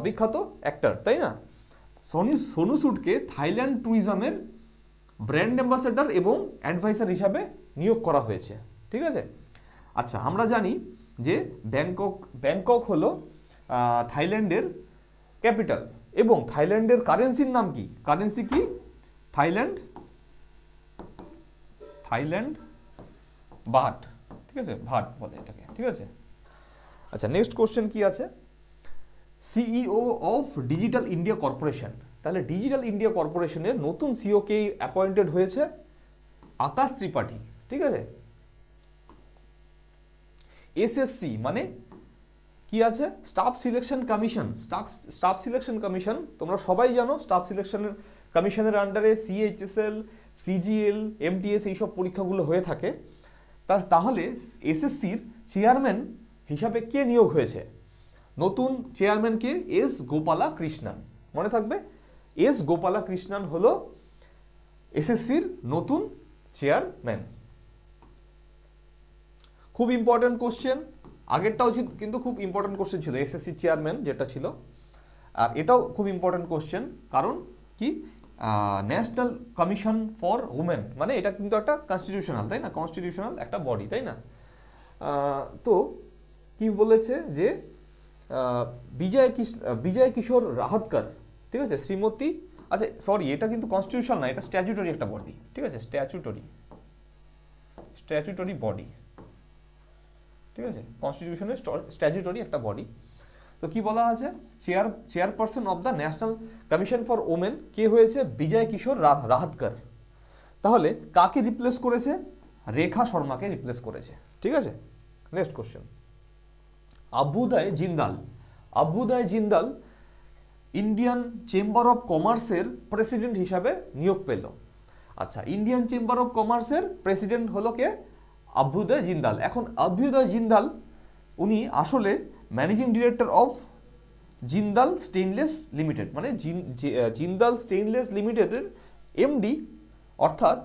বিখ্যাত অ্যাক্টর, তাই না? সোনু সুদকে থাইল্যান্ড ট্যুরিজমের ব্র্যান্ড অ্যাম্বাসেডর এবং অ্যাডভাইসার হিসাবে নিয়োগ করা হয়েছে, ঠিক আছে? আচ্ছা, আমরা জানি যে ব্যাংকক হলো থাইল্যান্ডের ক্যাপিটাল, এবং থাইল্যান্ডের কারেন্সির নাম কি? কারেন্সি কি? থাইল্যান্ড বাট, ঠিক আছে? ভাট বলে এটাকে, ঠিক আছে? আচ্ছা, নেক্সট কোশ্চেন কি আছে? CEO of digital India corporation. তাহলে ডিজিটাল ইন্ডিয়া কর্পোরেশনের নতুন সিইও কে অ্যাপয়েন্টেড হয়েছে? আকাশ ত্রিপাঠী, ঠিক আছে? এসএসসি মানে কি আছে? Staff selection commission. Staff selection commission তোমরা সবাই জানো, স্টাফ সিলেকশনের কমিশনের আন্ডারে সিএইচএসএল, সিজিএল, এমটিএস এইসব পরীক্ষাগুলো হয়ে থাকে। তাহলে এসএসসির চেয়ারম্যান হিসাবে কে নিয়োগ হয়েছে? নতুন চেয়ারম্যান কে? এস গোপালা কৃষ্ণন। মনে থাকবে, এস গোপালা কৃষ্ণন হলো এসএসসির নতুন চেয়ারম্যান। খুব ইম্পর্টেন্ট কোশ্চেন, আগেরটাও কিন্তু খুব ইম্পর্টেন্ট কোশ্চেন ছিল, এসএসসি চেয়ারম্যান যেটা ছিল, আর এটাও খুব ইম্পর্টেন্ট কোশ্চেন। কারণ কি? ন্যাশনাল কমিশন ফর উমেন, মানে এটা কিন্তু একটা কনস্টিটিউশনাল, তাই না? কনস্টিটিউশনাল একটা বডি, তাই না? তো কি বলেছে যে বিজয় কিশোর রাহতকর, ঠিক আছে? শ্রীমতী, আচ্ছা সরি, এটা কিন্তু কনস্টিটিউশন না, এটা স্ট্যাচুটরি একটা বডি, ঠিক আছে? স্ট্যাচুটরি বডি, ঠিক আছে? কনস্টিটিউশনের স্ট্যাচুটরি একটা বডি। তো কি বলা আছে? Chairperson of the national commission for women কে হয়েছে? বিজয় কিশোর রাহতকর। তাহলে কাকে রিপ্লেস করেছে? রেখা শর্মাকে রিপ্লেস করেছে, ঠিক আছে? Next question, Abhyuday Jindal Indian chamber of কমার্সের প্রেসিডেন্ট হিসাবে নিয়োগ পেল। আচ্ছা, ইন্ডিয়ান চেম্বার অফ কমার্সের প্রেসিডেন্ট হলো কে? অভ্যুদয় জিন্দাল। এখন অভ্যুদয় জিন্দাল উনি আসলে managing director of Jindal Stainless Limited, মানে জিন্দাল স্টেইনলেস লিমিটেডের এমডি, অর্থাৎ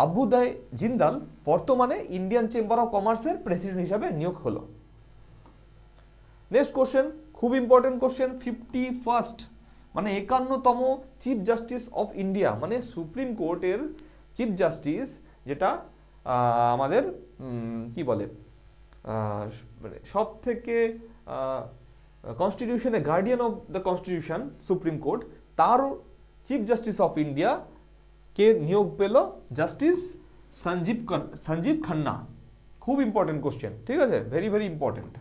অভ্যুদয় জিন্দাল বর্তমানে ইন্ডিয়ান চেম্বার অফ কমার্সের প্রেসিডেন্ট হিসাবে নিয়োগ হলো। নেক্সট কোশ্চেন, খুব ইম্পর্টেন্ট কোশ্চেন, 51st মানে 51তম চিফ জাস্টিস অফ ইন্ডিয়া, মানে সুপ্রিম কোর্টের চিফ জাস্টিস, যেটা আমাদের কি বলে, সব থেকে কনস্টিটিউশনে guardian of the constitution supreme court, তার চিফ জাস্টিস অফ ইন্ডিয়া কে নিয়োগ পেল? জাস্টিস সঞ্জীব খান্না। খুব ইম্পর্টেন্ট কোশ্চেন, ঠিক আছে? Very very important.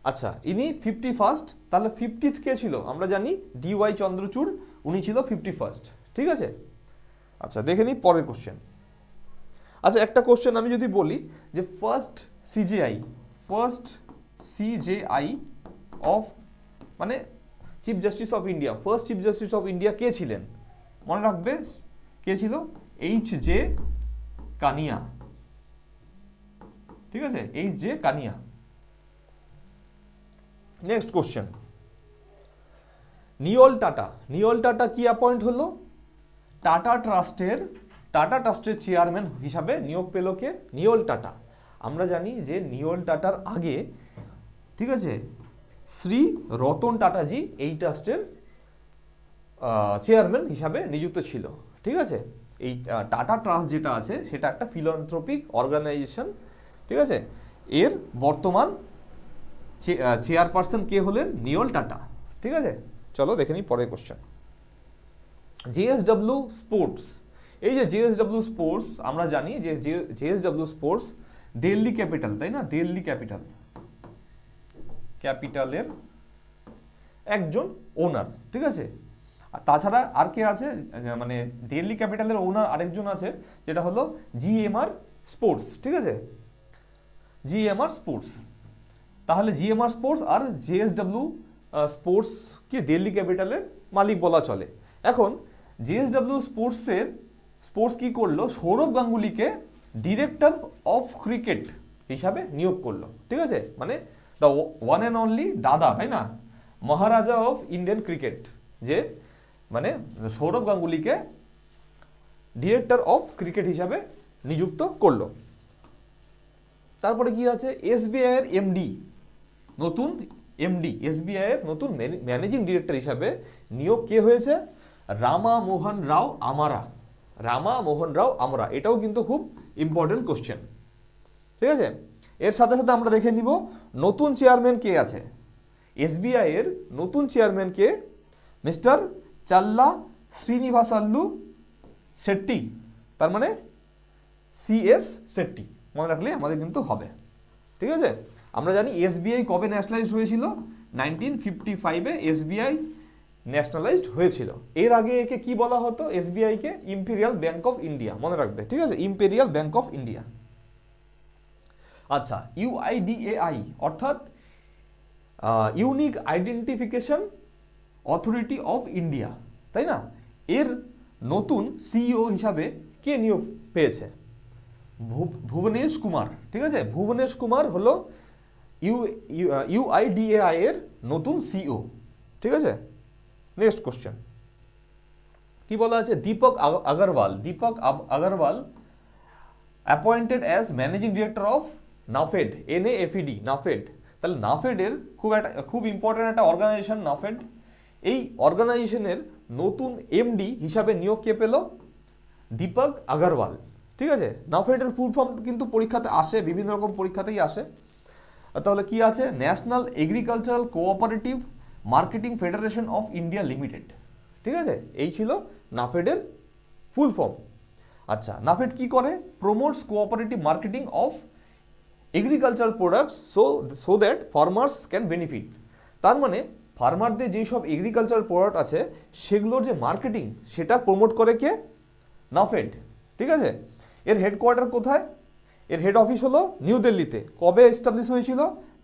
আচ্ছা, ইনি 51st। তাহলে 50th কে ছিল? আমরা জানি ডিওয়াই চন্দ্রচূড়, উনি ছিল 51st, ঠিক আছে? আচ্ছা, দেখে নিই পরের কোশ্চেন। আচ্ছা, একটা কোশ্চেন আমি যদি বলি যে ফার্স্ট সিজেআই অফ, মানে chief justice of India, first chief justice of India কে ছিলেন? মনে রাখবে, কে ছিল? এইচ.জে. কানিয়া, ঠিক আছে? H J. Kania. Next question, Noel Tata কি অ্যাপয়েন্ট হলো? টাটা ট্রাস্টের চেয়ারম্যান হিসাবে নিয়োগ পেল কে? নিওল টাটা। আমরা জানি যে নিওল টাটার আগে, ঠিক আছে, শ্রী রতন টাটাজি এই ট্রাস্টের চেয়ারম্যান হিসাবে নিযুক্ত ছিল, ঠিক আছে? এই টাটা ট্রাস্ট যেটা আছে সেটা একটা ফিলান্থ্রপিক অর্গানাইজেশন, ঠিক আছে? এর বর্তমান চেয়ারপারসন কে হলেন? নিওল টাটা, ঠিক আছে? চলো দেখে নিই পরের কোশ্চেন, জেএসডব্লিউ স্পোর্টস। এই যে জেএসডব্লিউ স্পোর্টস, আমরা জানি যে জেএসডব্লিউ স্পোর্টস দিল্লি ক্যাপিটাল, তাই না? দিল্লি ক্যাপিটালের একজন ওনার, ঠিক আছে? আর তাছাড়া আর কে আছে? মানে দিল্লি ক্যাপিটালের ওনার আরেকজন আছে, যেটা হলো জিএমআর স্পোর্টস, ঠিক আছে? GMR sports. তাহলে জিএমআর স্পোর্টস আর জেএসডব্লিউ স্পোর্টস কি দিল্লি ক্যাপিটালের মালিক বলা চলে। এখন জেএসডব্লিউ স্পোর্টস কি করলো? সৌরভ গাঙ্গুলিকে ডিরেক্টর অফ ক্রিকেট হিসাবে নিয়োগ করলো, ঠিক আছে? মানে দ্য ওয়ান অ্যান্ড অনলি দাদা, তাই না? মহারাজা অফ ইন্ডিয়ান ক্রিকেট, যে মানে সৌরভ গাঙ্গুলিকে ডিরেক্টর অফ ক্রিকেট হিসাবে নিযুক্ত করলো। তারপরে কি আছে? এসবিআই এর এমডি, নতুন এমডি এসবিআই এর নতুন ম্যানেজিং ডিরেক্টর হিসাবে নিয়োগ কে হয়েছে? রামা মোহন রাও আমারা। রামা মোহন রাও আমরা, এটাও কিন্তু খুব ইম্পর্টেন্ট কোশ্চেন। ঠিক আছে, এর সাথে সাথে আমরা দেখে নিব নতুন চেয়ারম্যান কে আছে। এসবিআই এর নতুন চেয়ারম্যান কে? মিস্টার চাল্লা শ্রীনিবাসাল্লু শেট্টি, তার মানে সিএস শেট্টি, মনে রাখলে আমাদের কিন্তু হবে। ঠিক আছে, আমরা জানি এসবিআই কবে ন্যাশনালাইজড হয়েছিল? 1955-এ এসবিআই ন্যাশনালাইজড হয়েছিল। এর আগে একে কি বলা হতো? SBI K imperial bank of India, মনে রাখবে। ঠিক আছে, ইম্পেরিয়াল ব্যাংক অফ ইন্ডিয়া। আচ্ছা, ইউআইডিএআই অর্থাৎ unique identification authority of India, তাই না? এর নতুন সিইও হিসাবে কে নিয়োগ পেয়েছে? ভুবনেশ কুমার। ঠিক আছে, ভুবনেশ কুমার হলো ইউআইডিএআই এর নতুন সিইও। ঠিক আছে, নেক্সট কোশ্চেন কি বলা আছে? Deepak Agarwal. Deepak Agarwal appointed as managing director of NAFED, NAFED, NAFED. তাহলে নাফেডের খুব ইম্পর্টেন্ট একটা অর্গানাইজেশন নাফেড। এই অর্গানাইজেশনের নতুন এমডি হিসাবে নিয়োগ কে পেল? দীপক আগরওয়াল। ঠিক আছে, নাফেডের ফুল ফর্ম কিন্তু পরীক্ষাতে আসে, বিভিন্ন রকম পরীক্ষাতেই আসে। তাহলে কি আছে? National agricultural cooperative marketing federation of India limited. ঠিক আছে, এই ছিল নাফেডের ফুল ফর্ম। আচ্ছা, নাফেড কি করে? Promotes cooperative marketing of agricultural products so that farmers can benefit. তার মানে ফার্মারদের যেই সব এগ্রিকালচারাল প্রোডাক্ট আছে সেগুলোর যে মার্কেটিং সেটা প্রমোট করে কে? নাফেড। ঠিক আছে, এর হেডকোয়ার্টার কোথায়? এর হেড অফিস হলো নিউ দিল্লিতে। কবে এস্টাবলিশ হয়েছিল?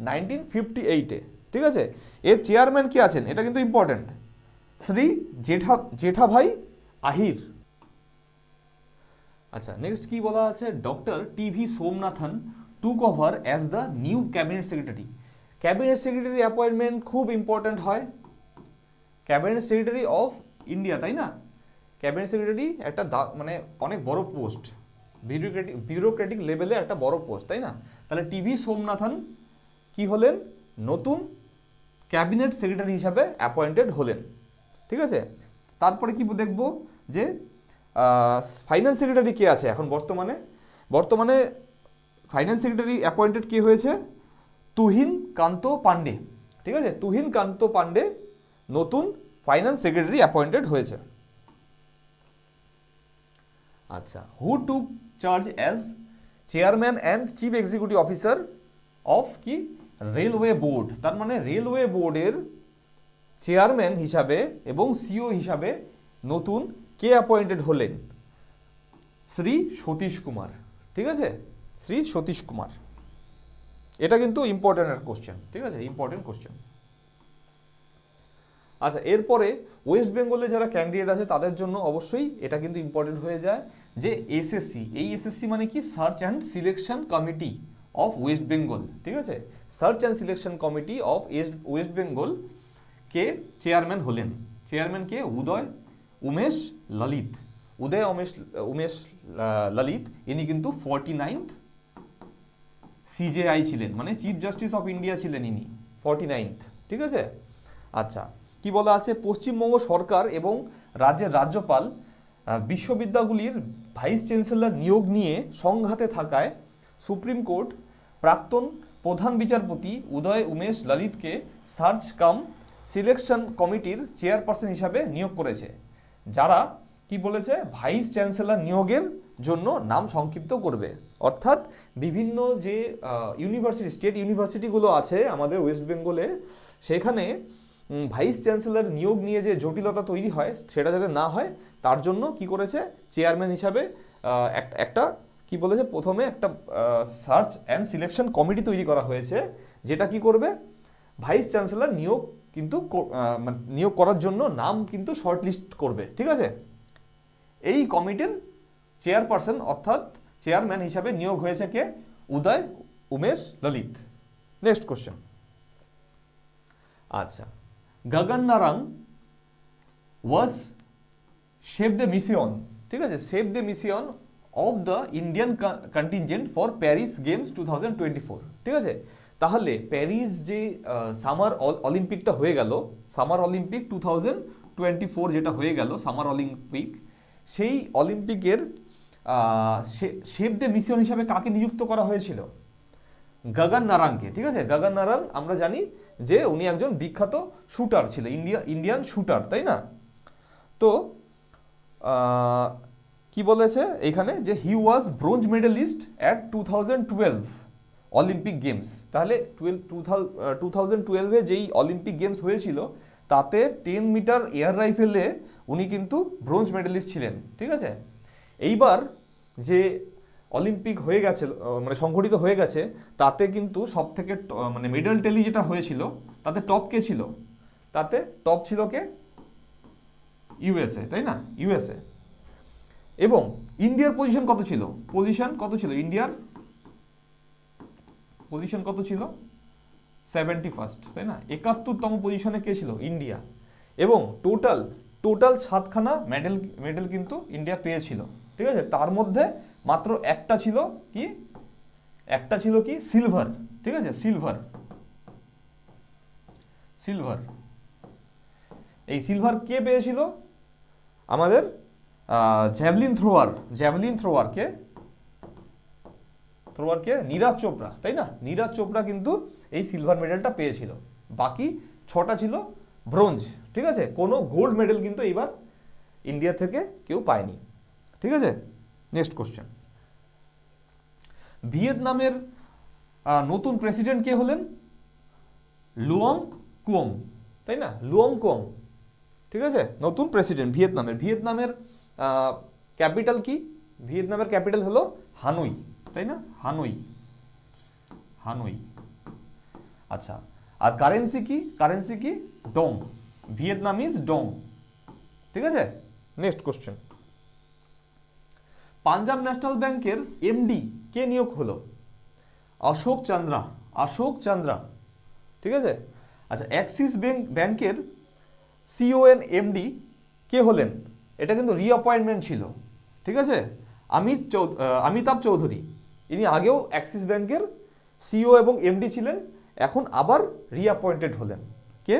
1958-এ। ঠিক আছে, এর চেয়ারম্যান কে আছেন? এটা কিন্তু ইম্পর্টেন্ট, শ্রী জেঠাভাই আহির। আচ্ছা, নেক্সট কি বলা আছে? Doctor TV Somanathan took over as the new cabinet secretary. Cabinet secretary appointment খুব ইম্পর্টেন্ট হয়। ক্যাবিনেট সেক্রেটারি অফ ইন্ডিয়া, তাই না? ক্যাবিনেট সেক্রেটারি একটা মানে অনেক বড় পোস্ট, বিউরোক্রেটিক লেভেলে একটা বড় পোস্ট, তাই না? তাহলে টিভি সোমনাথন কি হলেন? নতুন ক্যাবিনেট সেক্রেটারি হিসাবে অ্যাপয়েন্টেড হলেন। ঠিক আছে, তারপরে কি দেখব যে ফাইন্যান্স সেক্রেটারি কে আছে এখন বর্তমানে ফাইন্যান্স সেক্রেটারি অ্যাপয়েন্টেড কে হয়েছে? তুহিন কান্ত পান্ডে। ঠিক আছে, তুহিন কান্ত পান্ডে নতুন ফাইন্যান্স সেক্রেটারি অ্যাপয়েন্টেড হয়েছে। আচ্ছা, who took charge as chairman and chief executive officer of কি? Railway board. তার মানে রেলওয়ে বোর্ডের চেয়ারম্যান হিসাবে এবং সিইও হিসাবে নতুন কে অ্যাপয়েন্টেড হলেন? শ্রী সতীশ কুমার। ঠিক আছে, শ্রী সতীশ কুমার। এটা কিন্তু ইম্পর্টেন্ট একটা কোশ্চেন। ঠিক আছে, ইম্পর্টেন্ট কোশ্চেন। আচ্ছা, এরপরে ওয়েস্ট বেঙ্গলে যারা ক্যান্ডিডেট আছে তাদের জন্য অবশ্যই এটা কিন্তু ইম্পর্টেন্ট হয়ে যায় যে এসএসসি। এই এসএসসি মানে কি? Search and selection committee of West Bengal. ঠিক আছে, search and selection committee of West Bengal K chairman হলেন? চেয়ারম্যান কে? উদয় উমেশ ললিত। উমেশ ললিত ইনি কিন্তু 49th CJI ছিলেন, মানে চিফ জাস্টিস অফ ইন্ডিয়া ছিলেন ইনি 49th। ঠিক আছে, আচ্ছা কি বলা আছে? পশ্চিমবঙ্গ সরকার এবং রাজ্যের রাজ্যপাল বিশ্ববিদ্যালয়গুলির ভাইস চ্যান্সেলর নিয়োগ নিয়ে সংঘাতে থাকায় সুপ্রিম কোর্ট প্রাক্তন প্রধান বিচারপতি উদয় উমেশ ললিতকে সার্চ কাম সিলেকশন কমিটির চেয়ারপারসন হিসাবে নিয়োগ করেছে, যারা কি বলেছে? ভাইস চ্যান্সেলর নিয়োগের জন্য নাম সংক্ষিপ্ত করবে। অর্থাৎ বিভিন্ন যে ইউনিভার্সিটি, স্টেট ইউনিভার্সিটিগুলো আছে আমাদের ওয়েস্ট বেঙ্গলে, সেখানে ভাইস চ্যান্সেলর নিয়োগ নিয়ে যে জটিলতা তৈরি হয় সেটা যাতে না হয় তার জন্য কি করেছে? চেয়ারম্যান হিসাবে একটা কি বলেছে? প্রথমে একটা সার্চ অ্যান্ড সিলেকশন কমিটি তৈরি করা হয়েছে, যেটা কি করবে? ভাইস চ্যান্সেলর নিয়োগ কিন্তু নিয়োগ করার জন্য নাম কিন্তু শর্টলিস্ট করবে। ঠিক আছে, এই কমিটির চেয়ারপারসন অর্থাৎ চেয়ারম্যান হিসাবে নিয়োগ হয়েছে কে? উদয় উমেশ ললিত। Next question. আচ্ছা, Gagan Narang was save the mission. ঠিক আছে, save the mission of the Indian contingent for Paris games 2024। ঠিক আছে, তাহলে প্যারিস যে সামার অলিম্পিকটা হয়ে গেল, সামার অলিম্পিক 2024 যেটা হয়ে গেল সামার অলিম্পিক, সেই অলিম্পিকের শেফ দ্য মিশন হিসাবে কাকে নিযুক্ত করা হয়েছিল? গগন নারাঙ্গকে। ঠিক আছে, গগন নারাঙ্গ আমরা জানি যে উনি একজন বিখ্যাত শুটার ছিল, ইন্ডিয়ান শুটার, তাই না? তো কি বলেছে এখানে যে he was bronze medallist at 2012 Olympic games. তাহলে 2012-এ যেই অলিম্পিক গেমস হয়েছিল তাতে 10 মিটার এয়ার রাইফেলে উনি কিন্তু ব্রোঞ্জ মেডেলিস্ট ছিলেন। ঠিক আছে, এইবার যে অলিম্পিক হয়ে গেছে, মানে সংঘটিত হয়ে গেছে, তাতে কিন্তু সব থেকে মানে মেডেল টেলি যেটা হয়েছিল তাতে টপ কে ছিল? তাতে টপ ছিল কে? ইউএসএ, তাই না? ইউএসএ। এবং ইন্ডিয়ার পজিশন কত ছিল? ইন্ডিয়ার পজিশন কত ছিল? 71st, তাই না? 71তম পজিশনে কে ছিল? ইন্ডিয়া। এবং টোটাল 7খানা মেডেল কিন্তু ইন্ডিয়া পেয়েছিল। ঠিক আছে, তার মধ্যে মাত্র একটা ছিল কি সিলভার। ঠিক আছে, সিলভার। এই সিলভার কে পেয়েছিল? আমাদের জ্যাভলিন থ্রোয়ার কে নীরাজ চোপড়া, তাই না? নীরাজ চোপড়া কিন্তু এই সিলভার মেডেলটা পেয়েছিল। বাকি 6টা ছিল ব্রোঞ্জ। ঠিক আছে, কোনো গোল্ড মেডেল কিন্তু এইবার ইন্ডিয়া থেকে কেউ পায়নি। ঠিক আছে, নেক্সট কোশ্চেন। ভিয়েতনামের নতুন প্রেসিডেন্ট কে হলেন? লুঅং কুয়ং, তাই না? লুঅং কুয়ং। ঠিক আছে, নতুন প্রেসিডেন্ট ভিয়েতনামের ক্যাপিটাল কি? ভিয়েতনামের ক্যাপিটাল হলো হানই, তাই না? হানই। আচ্ছা, আর কারেন্সি কি? ডং। ভিয়েতনামিজ ডং। ঠিক আছে, নেক্সট কোশ্চেন। পাঞ্জাব ন্যাশনাল ব্যাংকের এমডি কে নিয়োগ হলো? অশোক চন্দ্রা। ঠিক আছে, আচ্ছা, অ্যাক্সিস ব্যাংকের সিও এন্ড এমডি কে হলেন? এটা কিন্তু রিঅ্যাপয়েন্টমেন্ট ছিল। ঠিক আছে, অমিতাভ চৌধুরী। ইনি আগেও অ্যাক্সিস ব্যাংকের সিও এবং এমডি ছিলেন, এখন আবার রিঅ্যাপয়েন্টেড হলেন। কে?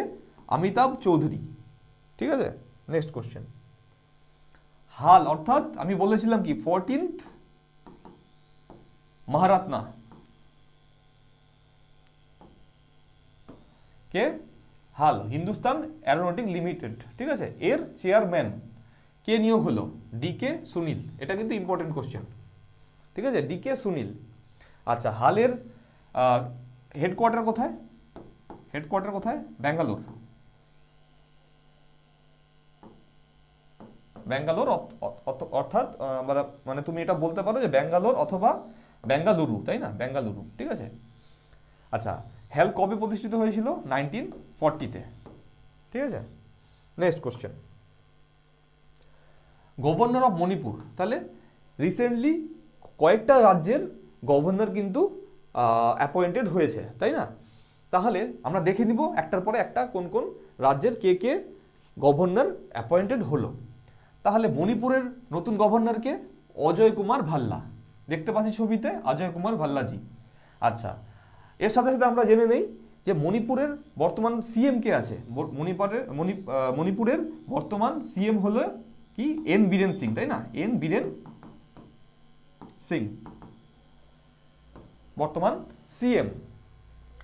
অমিতাভ চৌধুরী। ঠিক আছে, নেক্সট কোশ্চেন। হাল অর্থাৎ আমি বলেছিলাম কি 14th মহারত্না কে? হাল, হিন্দুস্তান অ্যারোনটিক লিমিটেড। ঠিক আছে, এর চেয়ারম্যান কে নিয়োগ হলো? ডিকে সুনীল। এটা কিন্তু ইম্পর্টেন্ট কোশ্চেন। ঠিক আছে, ডিকে সুনীল। আচ্ছা, হালের হেডকোয়ার্টার কোথায়? ব্যাঙ্গালোর অর্থাৎ মানে তুমি এটা বলতে পারো যে ব্যাঙ্গালোর অথবা বেঙ্গালুরু, তাই না? বেঙ্গালুরু। ঠিক আছে, আচ্ছা, হ্যাল কবে প্রতিষ্ঠিত হয়েছিল? 1940-তে। ঠিক আছে, next question. Governor of Manipur. তাহলে রিসেন্টলি কয়েকটা রাজ্যের গভর্নর কিন্তু অ্যাপয়েন্টেড হয়েছে, তাই না? তাহলে আমরা দেখে নিব একটার পরে একটা কোন কোন রাজ্যের কে গভর্নর অ্যাপয়েন্টেড হলো। তাহলে মণিপুরের নতুন গভর্নরকে অজয় কুমার ভাল্লা। দেখতে পাচ্ছি ছবিতে অজয় কুমার ভাল্লাজি। আচ্ছা, এর সাথে সাথে আমরা জেনে নেই যে মণিপুরের বর্তমান সিএম কে আছে। মণিপুরের বর্তমান সিএম হলো কি? এন বীরেন সিং, তাই না? এন বীরেন সিং বর্তমান সিএম।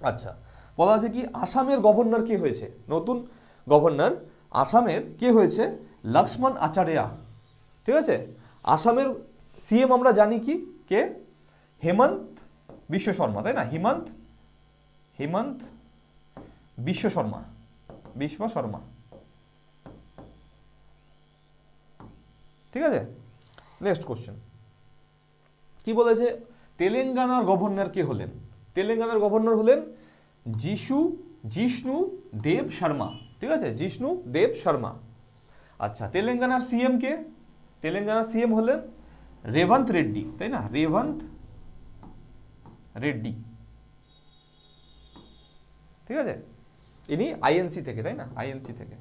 আচ্ছা, বলা আছে কি আসামের গভর্নর কে হয়েছে? নতুন গভর্নর আসামের কে হয়েছে? লক্ষ্মণ আচার্য। ঠিক আছে, আসামের সিএম আমরা জানি কি কে? হেমন্ত বিশ্ব শর্মা, তাই না? হেমন্ত বিশ্ব শর্মা। ঠিক আছে, নেক্সট কোশ্চেন। কি বলেছে? তেলেঙ্গানার গভর্নর কে হলেন? তেলেঙ্গানার গভর্নর হলেন জিষ্ণু দেব শর্মা। ঠিক আছে, জিষ্ণু দেব শর্মা। আচ্ছা, তেলেঙ্গানার সিএম কে? তেলেঙ্গানার সিএম হলেন রেবন্ত রেড্ডি, তাই না? রেবন্ত রেড্ডি। ঠিক আছে, ইনি আইএনসি থেকে, তাই না? আইএনসি থেকে।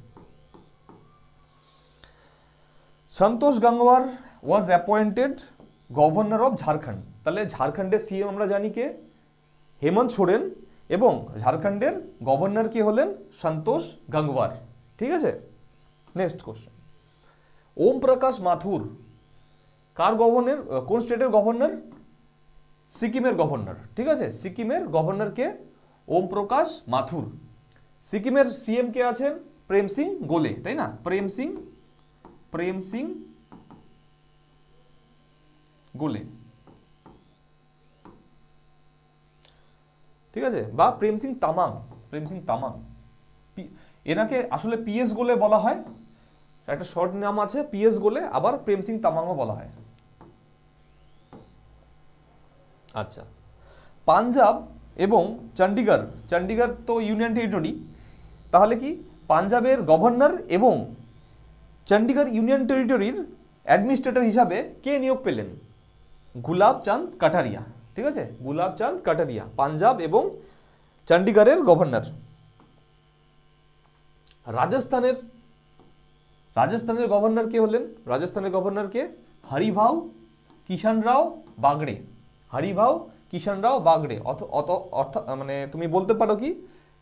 Santosh Gangwar was appointed governor of Jharkhand. তাহলে ঝাড়খণ্ডের সিএম আমরা জানি কে? হেমন্ত সোরেন। এবং ঝাড়খণ্ডের গভর্নর কে হলেন সন্তোষ গঙ্গওয়ার। ঠিক আছে, নেক্সট কোশ্চেন, ওম প্রকাশ মাথুর কার গভর্নর, কোন স্টেটের গভর্নর? সিকিমের গভর্নর। ঠিক আছে, সিকিমের গভর্নর কে? ওম প্রকাশ মাথুর। সিকিমের সিএম কে আছেন? প্রেম সিং গোলে, তাই না? প্রেম সিং গোলে। ঠিক আছে, বা প্রেম সিং তামাং। এনাকে আসলে পিএস গোলে বলা হয়, একটা শর্ট নাম আছে পিএস গোলে, আবার প্রেম সিং তামাংও বলা হয়। আচ্ছা, পাঞ্জাব এবং চণ্ডীগড় তো ইউনিয়ন টেরিটরি, তাহলে কি পাঞ্জাবের গভর্নর এবং চণ্ডীগড় ইউনিয়ন টেরিটরির অ্যাডমিনিস্ট্রেটর হিসাবে কে নিয়োগ পেলেন? গুলাব চাঁদ কাটারিয়া। ঠিক আছে, গুলাব চাঁদ কাটারিয়া পাঞ্জাব এবং চণ্ডীগড়ের গভর্নর। রাজস্থানের গভর্নর কে হলেন? রাজস্থানের গভর্নর কে? হরিভাউ কিষাণ রাও বাগড়ে। মানে তুমি বলতে পারো কি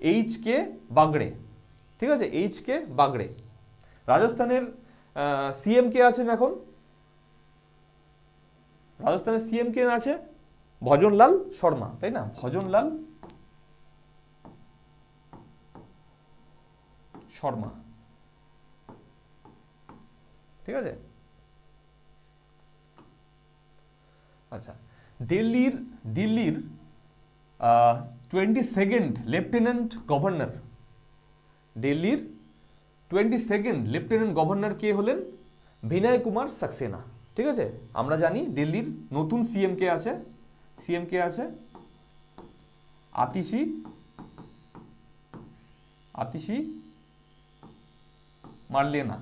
এইচ কে বাগড়ে। ঠিক আছে, এইচ কে বাগড়ে। রাজস্থানের সিএম কে আছেন এখন? রাজস্থানের সিএম কে আছে? ভজনলাল শর্মা, তাই না? ভজনলাল শর্মা। ঠিক আছে, আচ্ছা, দিল্লির 22nd লেফটেন্যান্ট গভর্নর, দিল্লির 22nd লেফটেন্যান্ট গভর্নর কে হলেন? বিনয় কুমার সাক্সেনা। ঠিক আছে, আমরা জানি দিল্লির নতুন সিএম কে আছে? আতিশি মার্লেনা।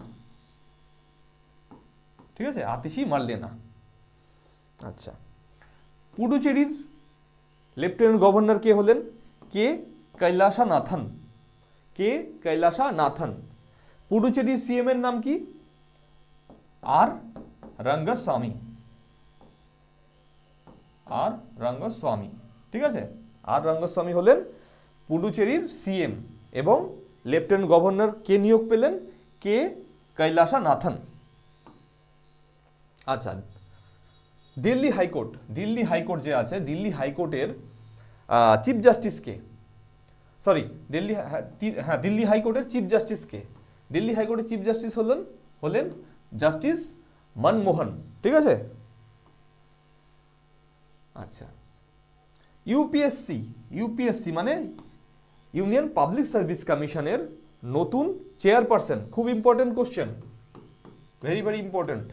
ঠিক আছে, আতিশি মার্লেনা। আচ্ছা, পুডুচেরির লেফটেন্যান্ট গভর্নর কে হলেন? কে কৈলাসা নাথন। পুডুচেরির সিএম এর নাম কি? আর রঙ্গস্বামী। ঠিক আছে, আর রঙ্গস্বামী হলেন পুডুচেরির সিএম এবং লেফটেন্যান্ট গভর্নর কে নিয়োগ পেলেন? কে কৈলাসা নাথন। আচ্ছা, দিল্লি হাইকোর্ট যে আছে, দিল্লি হাইকোর্টের চিফ জাস্টিস কে? দিল্লি হাইকোর্টের চিফ জাস্টিস কে? দিল্লি হাইকোর্টের চিফ জাস্টিস হলেন জাস্টিস মনমোহন। ঠিক আছে, আচ্ছা, ইউপিএসসি মানে ইউনিয়ন পাবলিক সার্ভিস কমিশনের নতুন চেয়ারপারসন, খুব important question, very very important.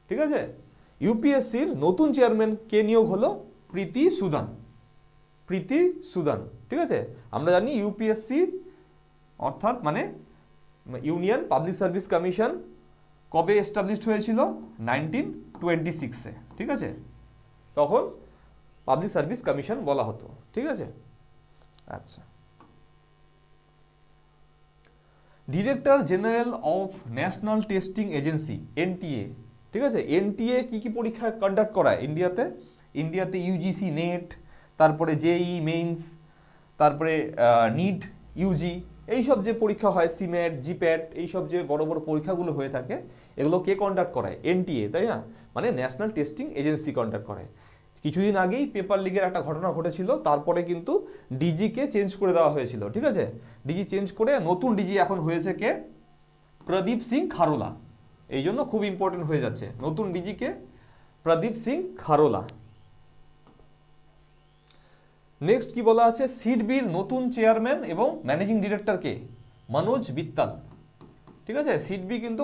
ঠিক আছে, ইউপিএসসির নতুন চেয়ারম্যান কে নিয়োগ হলো? প্রীতি সুদান। ঠিক আছে, আমরা জানি ইউপিএসসি অর্থাৎ মানে ইউনিয়ন পাবলিক সার্ভিস কমিশন কবে এস্টাবলিশড হয়েছিল? 1926-এ। ঠিক আছে, তখন পাবলিক সার্ভিস কমিশন বলা হতো। ঠিক আছে, আচ্ছা, director general of national testing agency NTA. ঠিক আছে, এনটিএ কি পরীক্ষা কন্ডাক্ট করায় ইন্ডিয়াতে? ইউজিসি নেট, তারপরে জেই মেইনস, তারপরে নিট ইউজি, এইসব যে পরীক্ষা হয়, সিম্যাট, জিপ্যাট, এইসব যে বড় বড় পরীক্ষাগুলো হয়ে থাকে, এগুলো কে কন্ডাক্ট করায়? এনটিএ, তাই না? মানে ন্যাশনাল টেস্টিং এজেন্সি কন্ডাক্ট করায়। কিছুদিন আগেই পেপার লিকের একটা ঘটনা ঘটেছিল, তারপরে কিন্তু ডিজিকে চেঞ্জ করে দেওয়া হয়েছিল। ঠিক আছে, ডিজি চেঞ্জ করে নতুন ডিজি এখন হয়েছে কে? প্রদীপ সিং খারোলা। এই জন্য খুব ইম্পর্টেন্ট হয়ে যাচ্ছে, নতুন ডিজি কে? প্রদীপ সিং খারোলা। নেক্সট কি বলা আছে? সিডবির নতুন চেয়ারম্যান এবং ম্যানেজিং ডিরেক্টর কে? মনোজ বিত্তাল। ঠিক আছে, সিডবি কিন্তু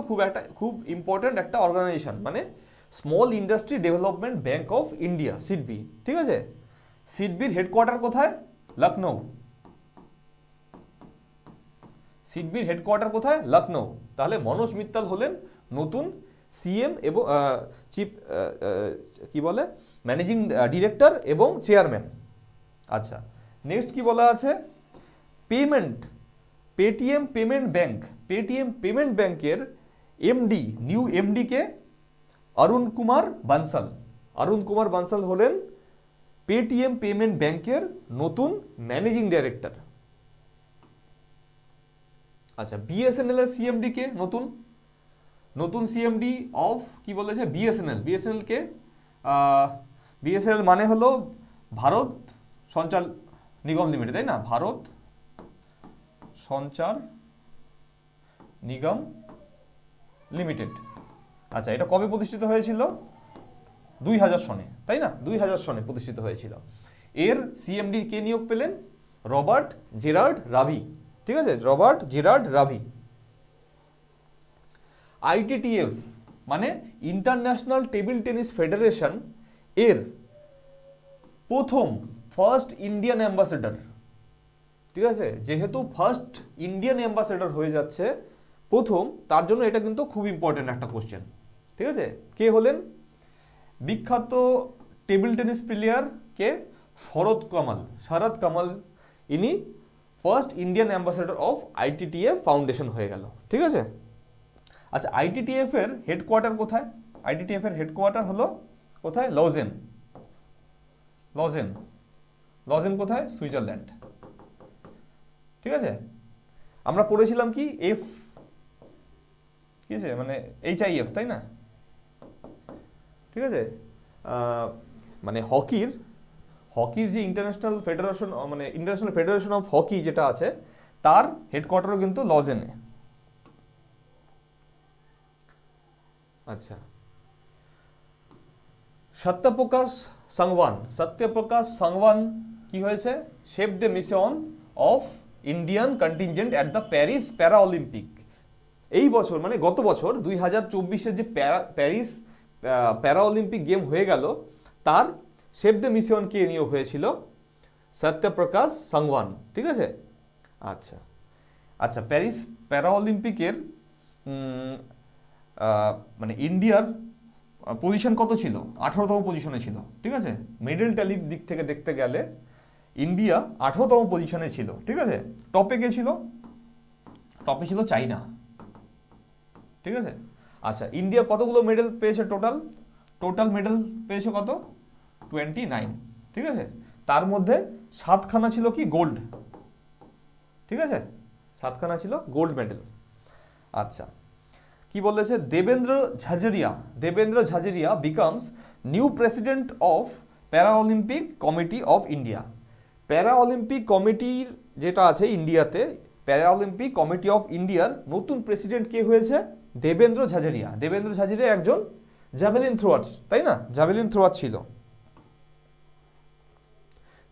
খুব ইম্পর্টেন্ট একটা অর্গানাইজেশন, মানে small industry development bank of India, SIDBI. ঠিক আছে, সিডবির হেডকোয়ার্টার কোথায়? লখনৌ। তাহলে মনোজ মিত্তাল হলেন নতুন সিএম এবং চিফ ম্যানেজিং ডিরেক্টর এবং চেয়ারম্যান। আচ্ছা, নেক্সট কি বলা আছে? পেটিএম পেমেন্ট ব্যাংকের নিউ এমডি কে? অরুণ কুমার বানসাল হলেন পেটিএম পেমেন্ট ব্যাংকের নতুন ম্যানেজিং ডাইরেক্টর। আচ্ছা, বিএসএনএল এর সিএমডি কে? নতুন সিএমডি অফ কি বলেছে? বিএসএনএল। বিএসএনএল কে? বিএসএনএল মানে হলো ভারত সঞ্চার নিগম লিমিটেড, তাই না? ভারত সঞ্চার নিগম লিমিটেড। আচ্ছা, এটা কবে প্রতিষ্ঠিত হয়েছিল? 2000 সনে, তাই না? 2000 সনে প্রতিষ্ঠিত হয়েছিল। এর সিএমডি কে নিয়োগ পেলেন? Robert Gerard Ravi. ঠিক আছে, রবার্ট জেরার্ড রাভি। আইটিটিএফ মানে ইন্টারন্যাশনাল টেবিল টেনিস ফেডারেশন এর ফার্স্ট ইন্ডিয়ান অ্যাম্বাসেডর। ঠিক আছে, যেহেতু ফার্স্ট ইন্ডিয়ান অ্যাম্বাসেডর হয়ে যাচ্ছে প্রথম, তার জন্য এটা কিন্তু খুব ইম্পর্টেন্ট একটা কোশ্চেন। ঠিক আছে, কে হলেন? বিখ্যাত টেবিল টেনিস প্লেয়ার কে? শরৎ কামাল। ইনি first Indian ambassador of ITTF foundation হয়ে গেল। ঠিক আছে। আচ্ছা, আইটিটিএফ এর হেডকোয়ার্টার কোথায়? আইটিটিএফ এর হেডকোয়ার্টার হলো কোথায়? লজেন কোথায়? সুইজারল্যান্ড। ঠিক আছে, আমরা পড়েছিলাম কি কি আছে মানে HIF, তাই না? ঠিক আছে, মানে হকির যে ইন্টারন্যাশনাল ফেডারেশন অফ হকি যেটা আছে, তার হেডকোয়ার্টারও কিন্তু লজেনে। আচ্ছা, সত্যপ্রকাশ সাংওয়ান কি হয়েছে? Shape the mission of Indian contingent at the Paris প্যারা অলিম্পিক। এই বছর মানে গত বছর 2024-এর যে প্যারিস প্যারা অলিম্পিক গেম হয়ে গেল, তার শেপ দ্য মিশন কে নিয়োগ হয়েছিল? সত্যপ্রকাশ সাংওয়ান। ঠিক আছে। আচ্ছা, প্যারিস প্যারা অলিম্পিকের মানে ইন্ডিয়ার পজিশন কত ছিল? 18তম পজিশনে ছিল। ঠিক আছে, মেডেল ট্যালির দিক থেকে দেখতে গেলে ইন্ডিয়া 18তম পজিশনে ছিল। ঠিক আছে, টপে কে ছিল? টপে ছিল চাইনা। ঠিক আছে। আচ্ছা, ইন্ডিয়া কতগুলো মেডেল পেয়েছে? টোটাল মেডেল পেয়েছে কত? 29। ঠিক আছে, তার মধ্যে 7খানা ছিল কি? গোল্ড। ঠিক আছে, 7খানা ছিল গোল্ড মেডেল। আচ্ছা, কি বলেছে? Devendra Jhajharia becomes new president of para Olympic committee of India. Para Olympic কমিটির যেটা আছে ইন্ডিয়াতে, প্যারা অলিম্পিক কমিটি অফ ইন্ডিয়ার নতুন প্রেসিডেন্ট কে হয়েছে? দেবেন্দ্র ঝাঝরিয়া একজন জ্যাভেলিন থ্রোয়ার, তাই না? জ্যাভেলিন থ্রোয়ার ছিল।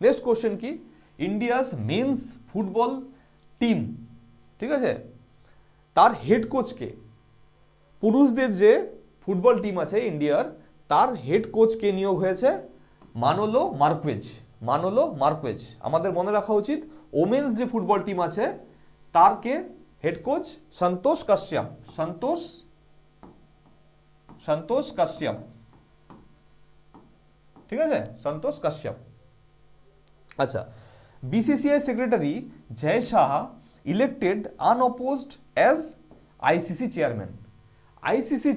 নেক্সট কোশ্চেন কি? ইন্ডিয়াস মেন্স ফুটবল টিম, ঠিক আছে, তার হেড কোচ কে? পুরুষদের যে ফুটবল টিম আছে ইন্ডিয়ার, তার হেড কোচ কে নিয়োগ হয়েছে? Manolo Marquez. আমাদের মনে রাখা উচিত ওমেন্স যে ফুটবল টিম আছে তার কে হেড কোচ? সন্তোষ কাশ্যপ। ঠিক আছে, সন্তোষ কাশ্যপ। আচ্ছা, BCCI secretary Jay Saha elected unopposed as ICC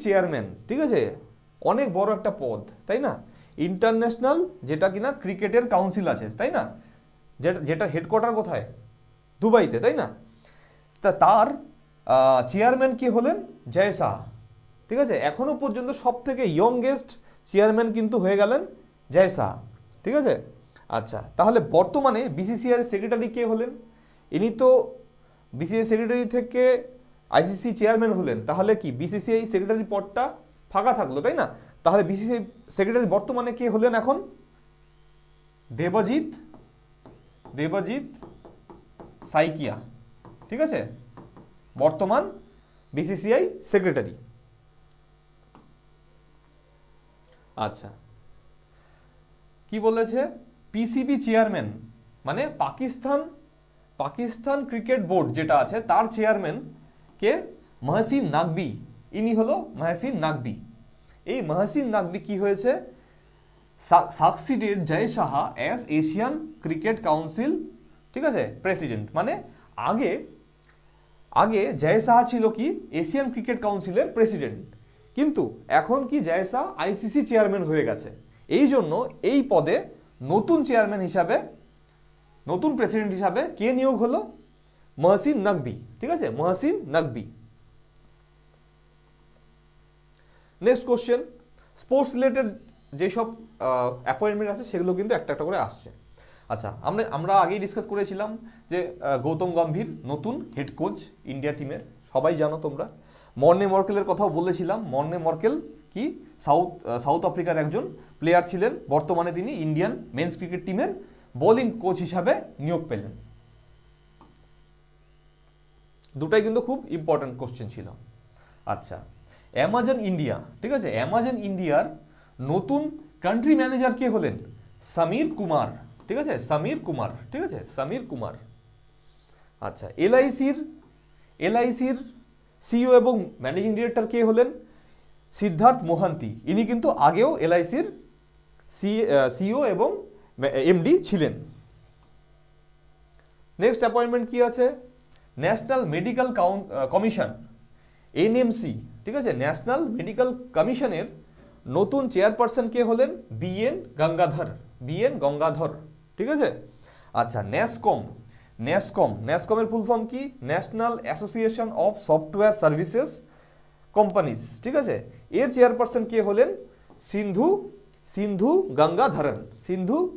chairman. ঠিক আছে, অনেক বড় একটা পদ, তাই না? ইন্টারন্যাশনাল যেটা কিনা ক্রিকেটের কাউন্সিল আছে, তাই না? যেটা হেডকোয়ার্টার কোথায়? দুবাইতে, তাই না? তার চেয়ারম্যান কি হলেন? জয় সাহা। ঠিক আছে, এখনো পর্যন্ত সব থেকে ইয়ংগেস্ট চেয়ারম্যান কিন্তু হয়ে গেলেন জয় সাহা। ঠিক আছে। আচ্ছা, তাহলে বর্তমানে বিসিসিআই সেক্রেটারি কে হলেন? ইনি তো বিসিসিআই সেক্রেটারি থেকে আইসিসি চেয়ারম্যান হলেন, তাহলে কি বিসিসিআই সেক্রেটারি পদটা ফাঁকা থাকলো, তাই না? তাহলে বিসিসিআই সেক্রেটারি বর্তমানে কে হলেন এখন? দেবজিৎ সাইকিয়া। ঠিক আছে, বর্তমান বিসিসিআই সেক্রেটারি। আচ্ছা, কি বলেছে? পিসিবি চেয়ারম্যান মানে পাকিস্তান ক্রিকেট বোর্ড যেটা আছে তার চেয়ারম্যান কে? মহসিন নাকভি। ইনি হলো মহসিন নাকভি। এই মহসিন নাকভি কি হয়েছে? Succeeded Jay Saha as Asian cricket council, ঠিক আছে, প্রেসিডেন্ট। মানে আগে জয় সাহা ছিল কি? এশিয়ান ক্রিকেট কাউন্সিলের প্রেসিডেন্ট, কিন্তু এখন কি জয় সাহা আইসিসি চেয়ারম্যান হয়ে গেছে। এই জন্য এই পদে নতুন চেয়ারম্যান হিসাবে, নতুন প্রেসিডেন্ট হিসাবে কে নিয়োগ হলো? মহসিন নকভি। ঠিক আছে, Mohsin Naqvi. Next question, sports related যেসব অ্যাপয়েন্টমেন্ট আছে সেগুলো কিন্তু একটা একটা করে আসছে। আচ্ছা, আমরা আগেই ডিসকাস করেছিলাম যে গৌতম গম্ভীর নতুন হেড কোচ ইন্ডিয়া টিমের, সবাই জানো তোমরা। মর্নে মর্কেলের কথাও বলেছিলাম। মর্নে মর্কেল কি সাউথ আফ্রিকার একজন প্লেয়ার ছিলেন, বর্তমানে তিনি ইন্ডিয়ান মেন্স ক্রিকেট টিমের বোলিং কোচ হিসাবে নিয়োগ পেলেন। দুটাই কিন্তু খুব ইম্পর্টেন্ট কোশ্চেন ছিল। আচ্ছা, অ্যামাজন ইন্ডিয়া, ঠিক আছে, অ্যামাজন ইন্ডিয়ার নতুন কান্ট্রি ম্যানেজার কে হলেন? সমীর কুমার। ঠিক আছে, সমীর কুমার। ঠিক আছে, সমীর কুমার। আচ্ছা, এলআইসির সিইও এবং ম্যানেজিং ডিরেক্টর কে হলেন? সিদ্ধার্থ মোহান্তি। ইনি কিন্তু আগেও এলআইসির সিইও এবং এমডি ছিলেন। নেক্সট অ্যাপয়েন্টমেন্ট কি আছে? National medical commission, NMC. ঠিক আছে, ন্যাশনাল মেডিকেল কমিশনের নতুন চেয়ারপারসন কে হলেন? বিএন গঙ্গাধর। ঠিক আছে। আচ্ছা, ন্যাসকমের ফুল ফর্ম কি? National association of software services companies. ঠিক আছে, এর চেয়ারপারসন কে হলেন? সিন্ধু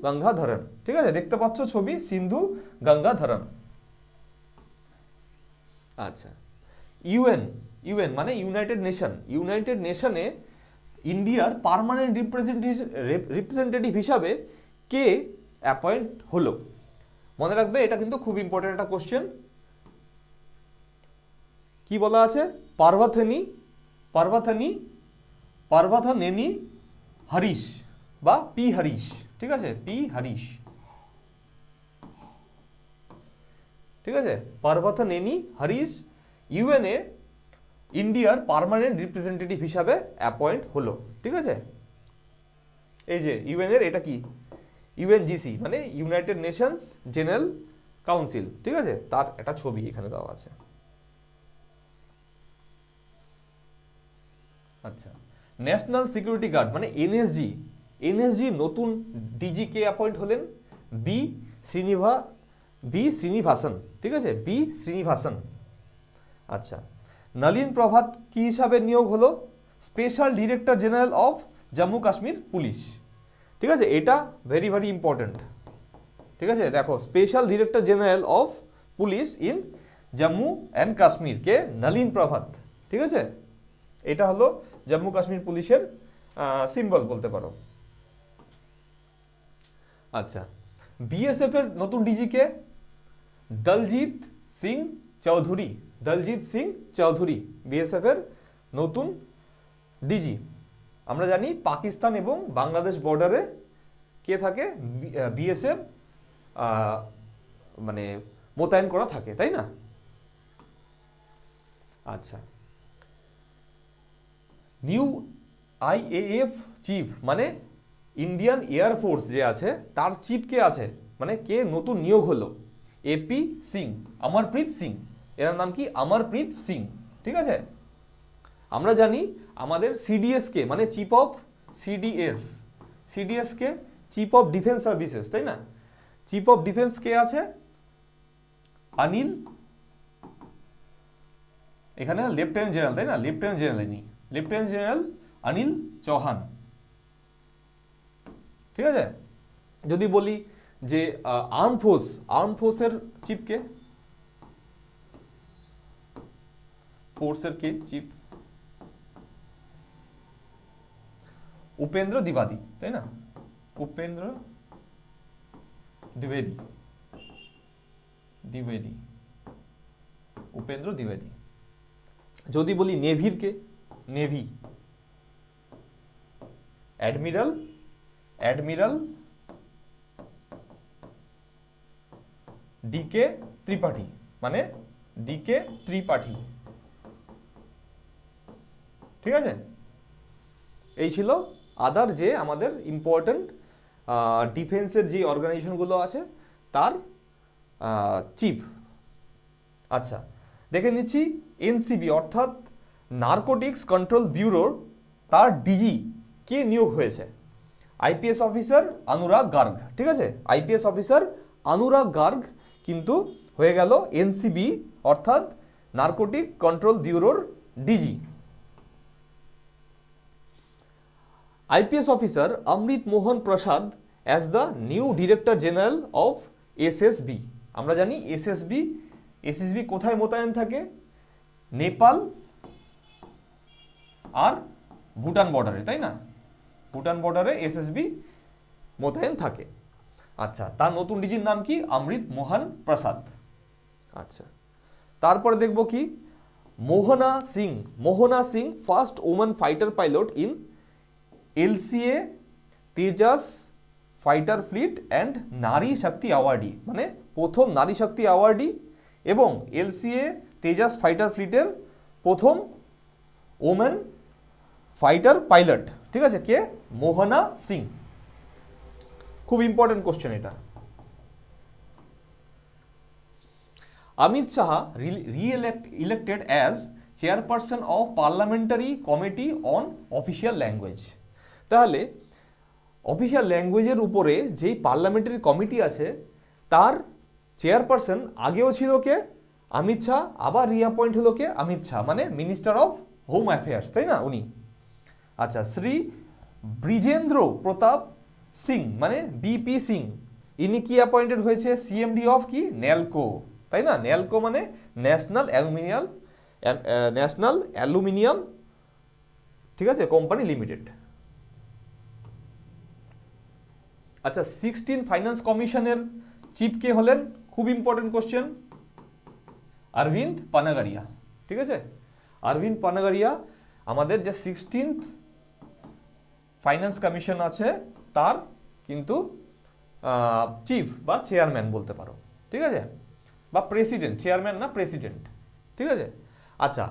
গঙ্গাধরন। ঠিক আছে, দেখতে পাচ্ছ ছবি, সিন্ধু গঙ্গাধরন। আচ্ছা, ইউএন মানে ইউনাইটেড নেশনে ইন্ডিয়ার পার্মানেন্ট রিপ্রেজেন্টেটিভ হিসাবে কে অ্যাপয়েন্ট হলো? মনে রাখবে, এটা কিন্তু খুব ইম্পর্টেন্ট একটা কোশ্চেন। কি বলা আছে? পার্ভাথানেনি হরিশ বা পি হরিশ। ঠিক আছে, পি হরিশ। ঠিক আছে, পার্ভাথানেনি হরিশ ইউএনএ ইন্ডিয়ার পার্মানেন্ট রিপ্রেজেন্টেটিভ হিসাবে অ্যাপয়েন্ট হলো। ঠিক আছে, এই যে ইউএন এর এটা কি? ইউএনজিসি মানে ইউনাইটেড নেশনস জেনারেল কাউন্সিল। ঠিক আছে, তার একটা ছবি এখানে দেওয়া আছে। আচ্ছা, ন্যাশনাল সিকিউরিটি গার্ড মানে এনএসজি নতুন ডিজি কে অ্যাপয়েন্ট হলেন? বি শ্রীনিবাসন। ঠিক আছে, বি শ্রীনিবাসন। আচ্ছা, নলিন প্রভাত কি হিসাবে নিয়োগ হলো? Special director general of Jammu Kashmir police. ঠিক আছে, এটা ভেরি ভেরি ইম্পর্টেন্ট। ঠিক আছে, দেখো, special director general of police in Jammu and Kashmir কে? নলিন প্রভাত। ঠিক আছে, এটা হলো জম্মু কাশ্মীর পুলিশের সিম্বল বলতে পারো। আচ্ছা, বিএসএফ এর নতুন ডিজি কে? দলজিৎ সিং চৌধুরী বিএসএফ এর নতুন ডিজি। আমরা জানি পাকিস্তান এবং বাংলাদেশ বর্ডারে কে থাকে? বিএসএফ মানে মোতায়েন করা থাকে, তাই না? আচ্ছা, নিউ আইএএফ চিফ মানে ইন্ডিয়ান এয়ার ফোর্স যে আছে তার চিফ কে আছে, মানে কে নতুন নিয়োগ হলো? এপি সিং, অমরপ্রীত সিং। এর নাম কি? অমরপ্রীত সিং। ঠিক আছে, আমরা জানি আমাদের সিডিএস কে মানে chief of CDS K chief of defence services, তাই না? চিফ অফ ডিফেন্স কে আছে? অনিল, এখানে লেফটেন্যান্ট জেনারেল, তাই না? Lieutenant general Anil Chauhan. ঠিক আছে, যদি বলি যে আর্ম ফোর্সের চিফ কে? ফোর্সের কে চিফ? উপেন্দ্র দ্বিবেদী, তাই না? উপেন্দ্র দ্বিবেদী। যদি বলি নেভির কে? অ্যাডমিরাল ডিকে ত্রিপাঠী মানে ডিকে ত্রিপাঠী। ঠিক আছে, এই ছিল আদার যে আমাদের ইম্পর্টেন্ট ডিফেন্সের যে অর্গানাইজেশনগুলো আছে তার চিফ। আচ্ছা, দেখে নিচ্ছি এনসিবি অর্থাৎ নারকোটিক্স কন্ট্রোল ব্যুরোর তার ডিজি কে নিয়োগ হয়েছে? আইপিএস অফিসার অনুরাগ গার্গ, ঠিক আছে, আইপিএস অফিসার অনুরাগ গার্গ কিন্তু হয়ে গেল এনসিবি অর্থাৎ নার্কোটিক কন্ট্রোল ব্যুরোর DG. IPS officer Amrit Mohan Prasad as the new director general of SSB. আমরা জানি এসএসবি কোথায় মোতায়েন থাকে? নেপাল আর ভুটান বর্ডারে, তাই না? ভুটান বর্ডারে এসএসবি মোতায়েন থাকে। আচ্ছা, তার নতুন ডিজির নাম কি? অমৃত মোহন প্রসাদ। আচ্ছা, তারপরে দেখব কি Mohana Singh first women fighter pilot in LCA Tejas fighter fleet and Nari Shakti awardee, মানে প্রথম নারী শক্তি অ্যাওয়ার্ডি এবং এলসিএ তেজাস ফাইটার ফ্লিটের প্রথম ওমেন ফাইটার পাইলট, ঠিক আছে, কে? মোহনা সিং। খুব ইম্পর্টেন্ট কোশ্চেন এটা। Amit Shah re-elected as chairperson of Parliamentary Committee on Official Language। তাহলে অফিসিয়াল ল্যাঙ্গুয়েজের উপরে যেই পার্লামেন্টারি কমিটি আছে তার চেয়ারপারসন আগেও ছিল কে? অমিত শাহ, আবার রিঅ্যাপয়েন্ট হলো কে? অমিত শাহ, মানে মিনিস্টার অফ হোম অ্যাফেয়ার্স, তাই না, উনি। আচ্ছা, শ্রী ব্রিজেন্দ্র প্রতাপ সিং মানে বিপি সিং, ইনি কি অ্যাপয়েন্টেড হয়েছে? সিএমডি অফ কি? ন্যালকো, তাই না? ন্যালকো মানে ন্যাশনাল অ্যালুমিনিয়াম, ঠিক আছে, কোম্পানি লিমিটেড। আচ্ছা, 16 ফাইন্যান্স কমিশনের চিফ কে হলেন? খুব ইম্পর্টেন্ট কোশ্চেন, অরবিন্দ পানাগারিয়া, ঠিক আছে। অরবিন্দ পানাগারিয়া আমাদের যে 16th ফাইন্যান্স কমিশন আছে তার কিন্তু চিফ বা চেয়ারম্যান বলতে পারো, ঠিক আছে, বা প্রেসিডেন্ট, চেয়ারম্যান না, প্রেসিডেন্ট, ঠিক আছে। আচ্ছা,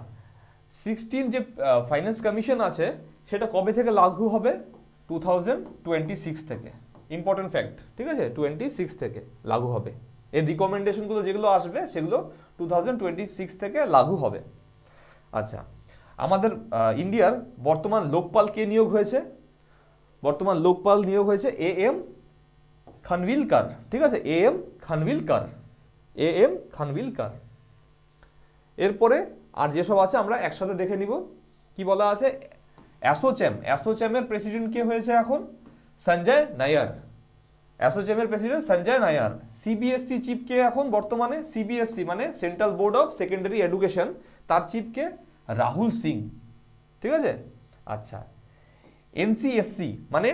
16 যে ফাইন্যান্স কমিশন আছে সেটা কবে থেকে লাগু হবে? 2026 থেকে। ইম্পর্টেন্ট ফ্যাক্ট, ঠিক আছে, 26 থেকে লাগু হবে। এর রিকমেন্ডেশনগুলো যেগুলো আসবে সেগুলো 2026 থেকে লাগু হবে। আচ্ছা, আমাদের ইন্ডিয়ার বর্তমান লোকপাল কে নিয়োগ হয়েছে? বর্তমান লোকপাল নিয়োগ হয়েছে এএম খানভিলকার, ঠিক আছে, এএম খানভিলকার। এরপরে আর যেসব আছে আমরা একসাথে দেখে নিব। কি বলা আছে? অ্যাসোচ্যামের প্রেসিডেন্ট কে হয়েছে এখন? সঞ্জয় নায়ার। অ্যাসোচ্যামের president Sanjay Nair. CBSC chief কে এখন বর্তমানে? সিবিএসসি মানে central board of secondary education, তার চিফ কে? রাহুল সিং, ঠিক আছে। আচ্ছা, এনসিএসসি মানে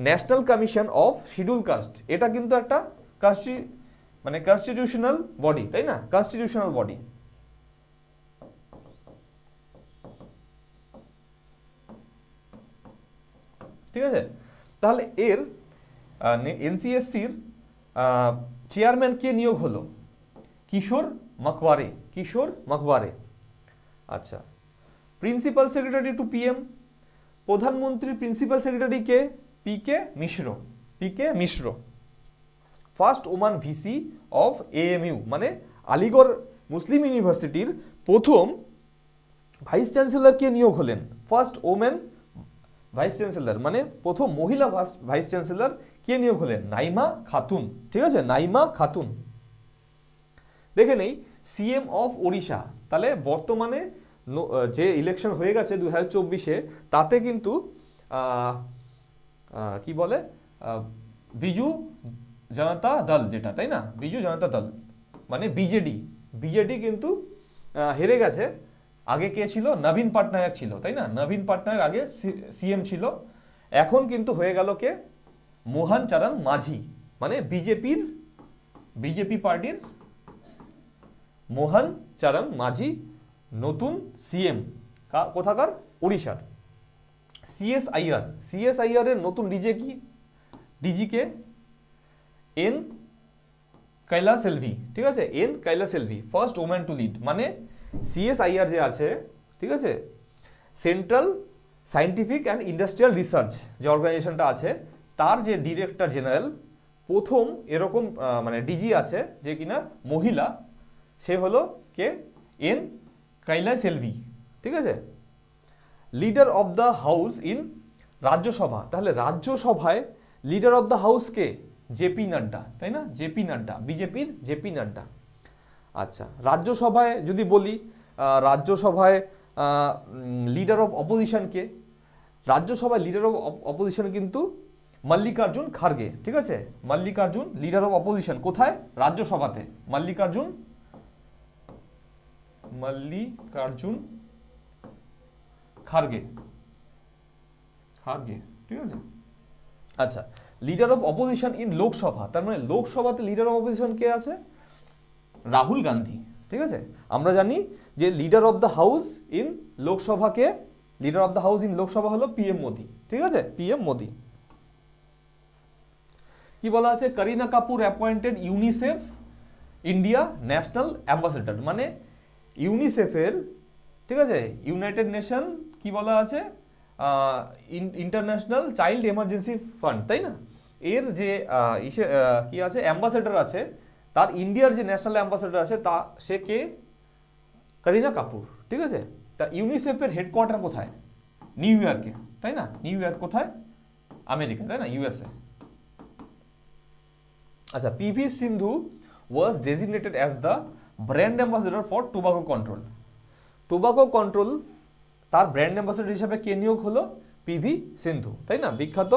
national commission of scheduled caste, এটা কিন্তু একটা কনস্টিটিউশনাল বডি, তাই না? Constitutional body. ঠিক আছে, তাহলে এর এনসিএসসির চেয়ারম্যান কে নিয়োগ হলো? কিশোর মাকওয়ারে। আচ্ছা, প্রিন্সিপাল সেক্রেটারি টু পিএম, প্রধানমন্ত্রীর প্রিন্সিপাল সেক্রেটারি কে? PK Mishra. First woman VC of AMU মানে আলিগড় মুসলিম ইউনিভার্সিটির প্রথম ভাইস চ্যান্সেলর কে নিয়োগ হলেন? ফার্স্ট ওমেন ভাইস চ্যান্সেলর মানে প্রথম মহিলা ভাইস চ্যান্সেলর কে নিয়োগ হলেন? নাইমা খাতুন, ঠিক আছে, নাইমা খাতুন। দেখে নেই সিএম অফ ওড়িশা। তাহলে বর্তমানে যে ইলেকশন হয়ে গেছে 2024-এ তাতে কিন্তু কি বলে বিজু জনতা দল, যেটা, তাই না, বিজু জনতা দল মানে বিজেডি কিন্তু হেরে গেছে। আগে কে ছিল? নবীন পটনায়ক ছিল, তাই না? নবীন পটনায়ক আগে সিএম ছিল। এখন কিন্তু হয়ে গেল কে? মোহন চরণ মাঝি মানে বিজেপি পার্টির মোহন চরণ মাঝি নতুন সিএম। কোথাকার? ওড়িশার। সিএসআইআর এর নতুন ডিজি কে? এন কৈলাসেলভি, ঠিক আছে, N Kalaiselvi, first woman to lead. মানে সিএসআইআর যে আছে, ঠিক আছে, central scientific and industrial research যে অর্গানাইজেশনটা আছে তার যে ডিরেক্টর জেনারেল প্রথম এরকম মানে ডিজি আছে যে কিনা মহিলা, সে হলো কে? এন কৈলাসেলভি, ঠিক আছে। Leader of the house in Rajya Sabha. তাহলে রাজ্যসভায় leader of the house K? JP Nadda, তাই না? জেপি নাড্ডা, বিজেপির জেপি নাড্ডা। আচ্ছা, রাজ্যসভায় যদি বলি, রাজ্যসভায় লিডার অফ অপোজিশন কে? রাজ্যসভায় লিডার অফ অপোজিশন কিন্তু মল্লিকার্জুন খার্গে, ঠিক আছে? মল্লিকার্জুন লিডার অফ অপোজিশন কোথায়? রাজ্যসভাতে। মল্লিকার্জুন খার্গে, ঠিক আছে? আচ্ছা, leader of opposition in Lok Sabha, তার মানে লোকসভাতে লিডার অফ অপোজিশন কে আছে? রাহুল গান্ধী, ঠিক আছে? আমরা জানি যে leader of the house in লোকসভাকে, leader of the house in Lok Sabha হলো পিএম মোদি, ঠিক আছে? পিএম মোদি। কি বলা আছে? Kareena Kapoor appointed UNICEF India national ambassador, মানে ইউনিসেফের, ঠিক আছে, ইউনাইটেড নেশন কি বলা আছে, ইন্টারন্যাশনাল চাইল্ড এমার্জেন্সি ফান্ড, তাই না? এর যে কি আছে, অ্যাম্বাসেডর আছে, তার ইন্ডিয়ার যে ন্যাশনাল অ্যাম্বাসেডর আছে তা সে কে? করিনা কাপুর, ঠিক আছে? তা ইউনিসেফের হেডকোয়ার্টার কোথায়? নিউ ইয়র্কে, তাই না? নিউ ইয়র্ক কোথায়? আমেরিকা, তাই না? ইউএসএ। আচ্ছা, PV Sindhu was designated as the brand ambassador for tobacco control. Tobacco control তার ব্র্যান্ড অ্যাম্বাসেডর হিসাবে কে নিয়োগ হলো? পিভি সিন্ধু, তাই না? বিখ্যাত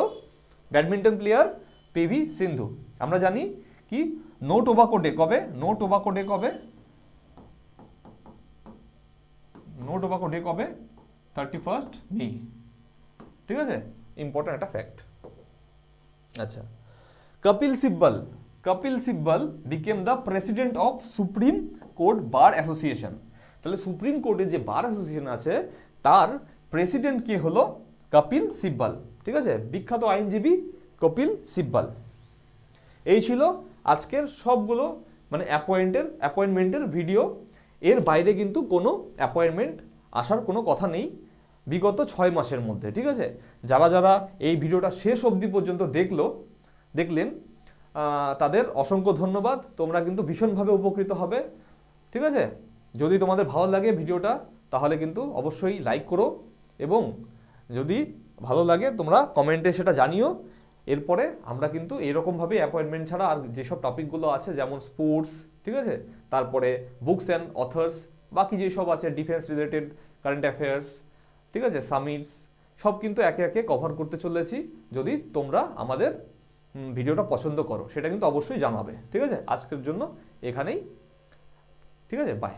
ব্যাডমিন্টন প্লেয়ার পিভি সিন্ধু। আমরা জানি কি নো টোবাকো ডে কবে? নো টোবাকো ডে কবে? নো টোবাকো ডে কবে? 31 মে, ঠিক আছে? ইম্পর্টেন্ট একটা ফ্যাক্ট। আচ্ছা, Kapil Sibal became the president of supreme court bar association. তাহলে সুপ্রিম কোর্টের যে বার অ্যাসোসিয়েশন আছে তার প্রেসিডেন্ট কে হলো? কপিল সিব্বল, ঠিক আছে? বিখ্যাত আইনজীবী কপিল সিব্বল। এই ছিল আজকের সবগুলো মানে অ্যাপয়েন্টমেন্টের ভিডিও। এর বাইরে কিন্তু কোনো অ্যাপয়েন্টমেন্ট আসার কোনো কথা নেই বিগত 6 মাসের মধ্যে, ঠিক আছে? যারা যারা এই ভিডিওটা শেষ অবধি পর্যন্ত দেখলেন তাদের অসংখ্য ধন্যবাদ। তোমরা কিন্তু ভীষণভাবে উপকৃত হবে, ঠিক আছে? যদি তোমাদের ভালো লাগে ভিডিওটা তাহলে কিন্তু অবশ্যই লাইক করো, এবং যদি ভালো লাগে তোমরা কমেন্টে সেটা জানিও। এরপরে আমরা কিন্তু এরকমভাবে অ্যাপয়েন্টমেন্ট ছাড়া আর যেসব টপিকগুলো আছে, যেমন স্পোর্টস, ঠিক আছে, তারপরে বুকস অ্যান্ড অথার্স, বাকি যেসব আছে ডিফেন্স রিলেটেড, কারেন্ট অ্যাফেয়ার্স, ঠিক আছে, সামিটস, সব কিন্তু একে একে কভার করতে চলেছি। যদি তোমরা আমাদের ভিডিওটা পছন্দ করো সেটা কিন্তু অবশ্যই জানাবে, ঠিক আছে? আজকের জন্য এখানেই, ঠিক আছে? বাই।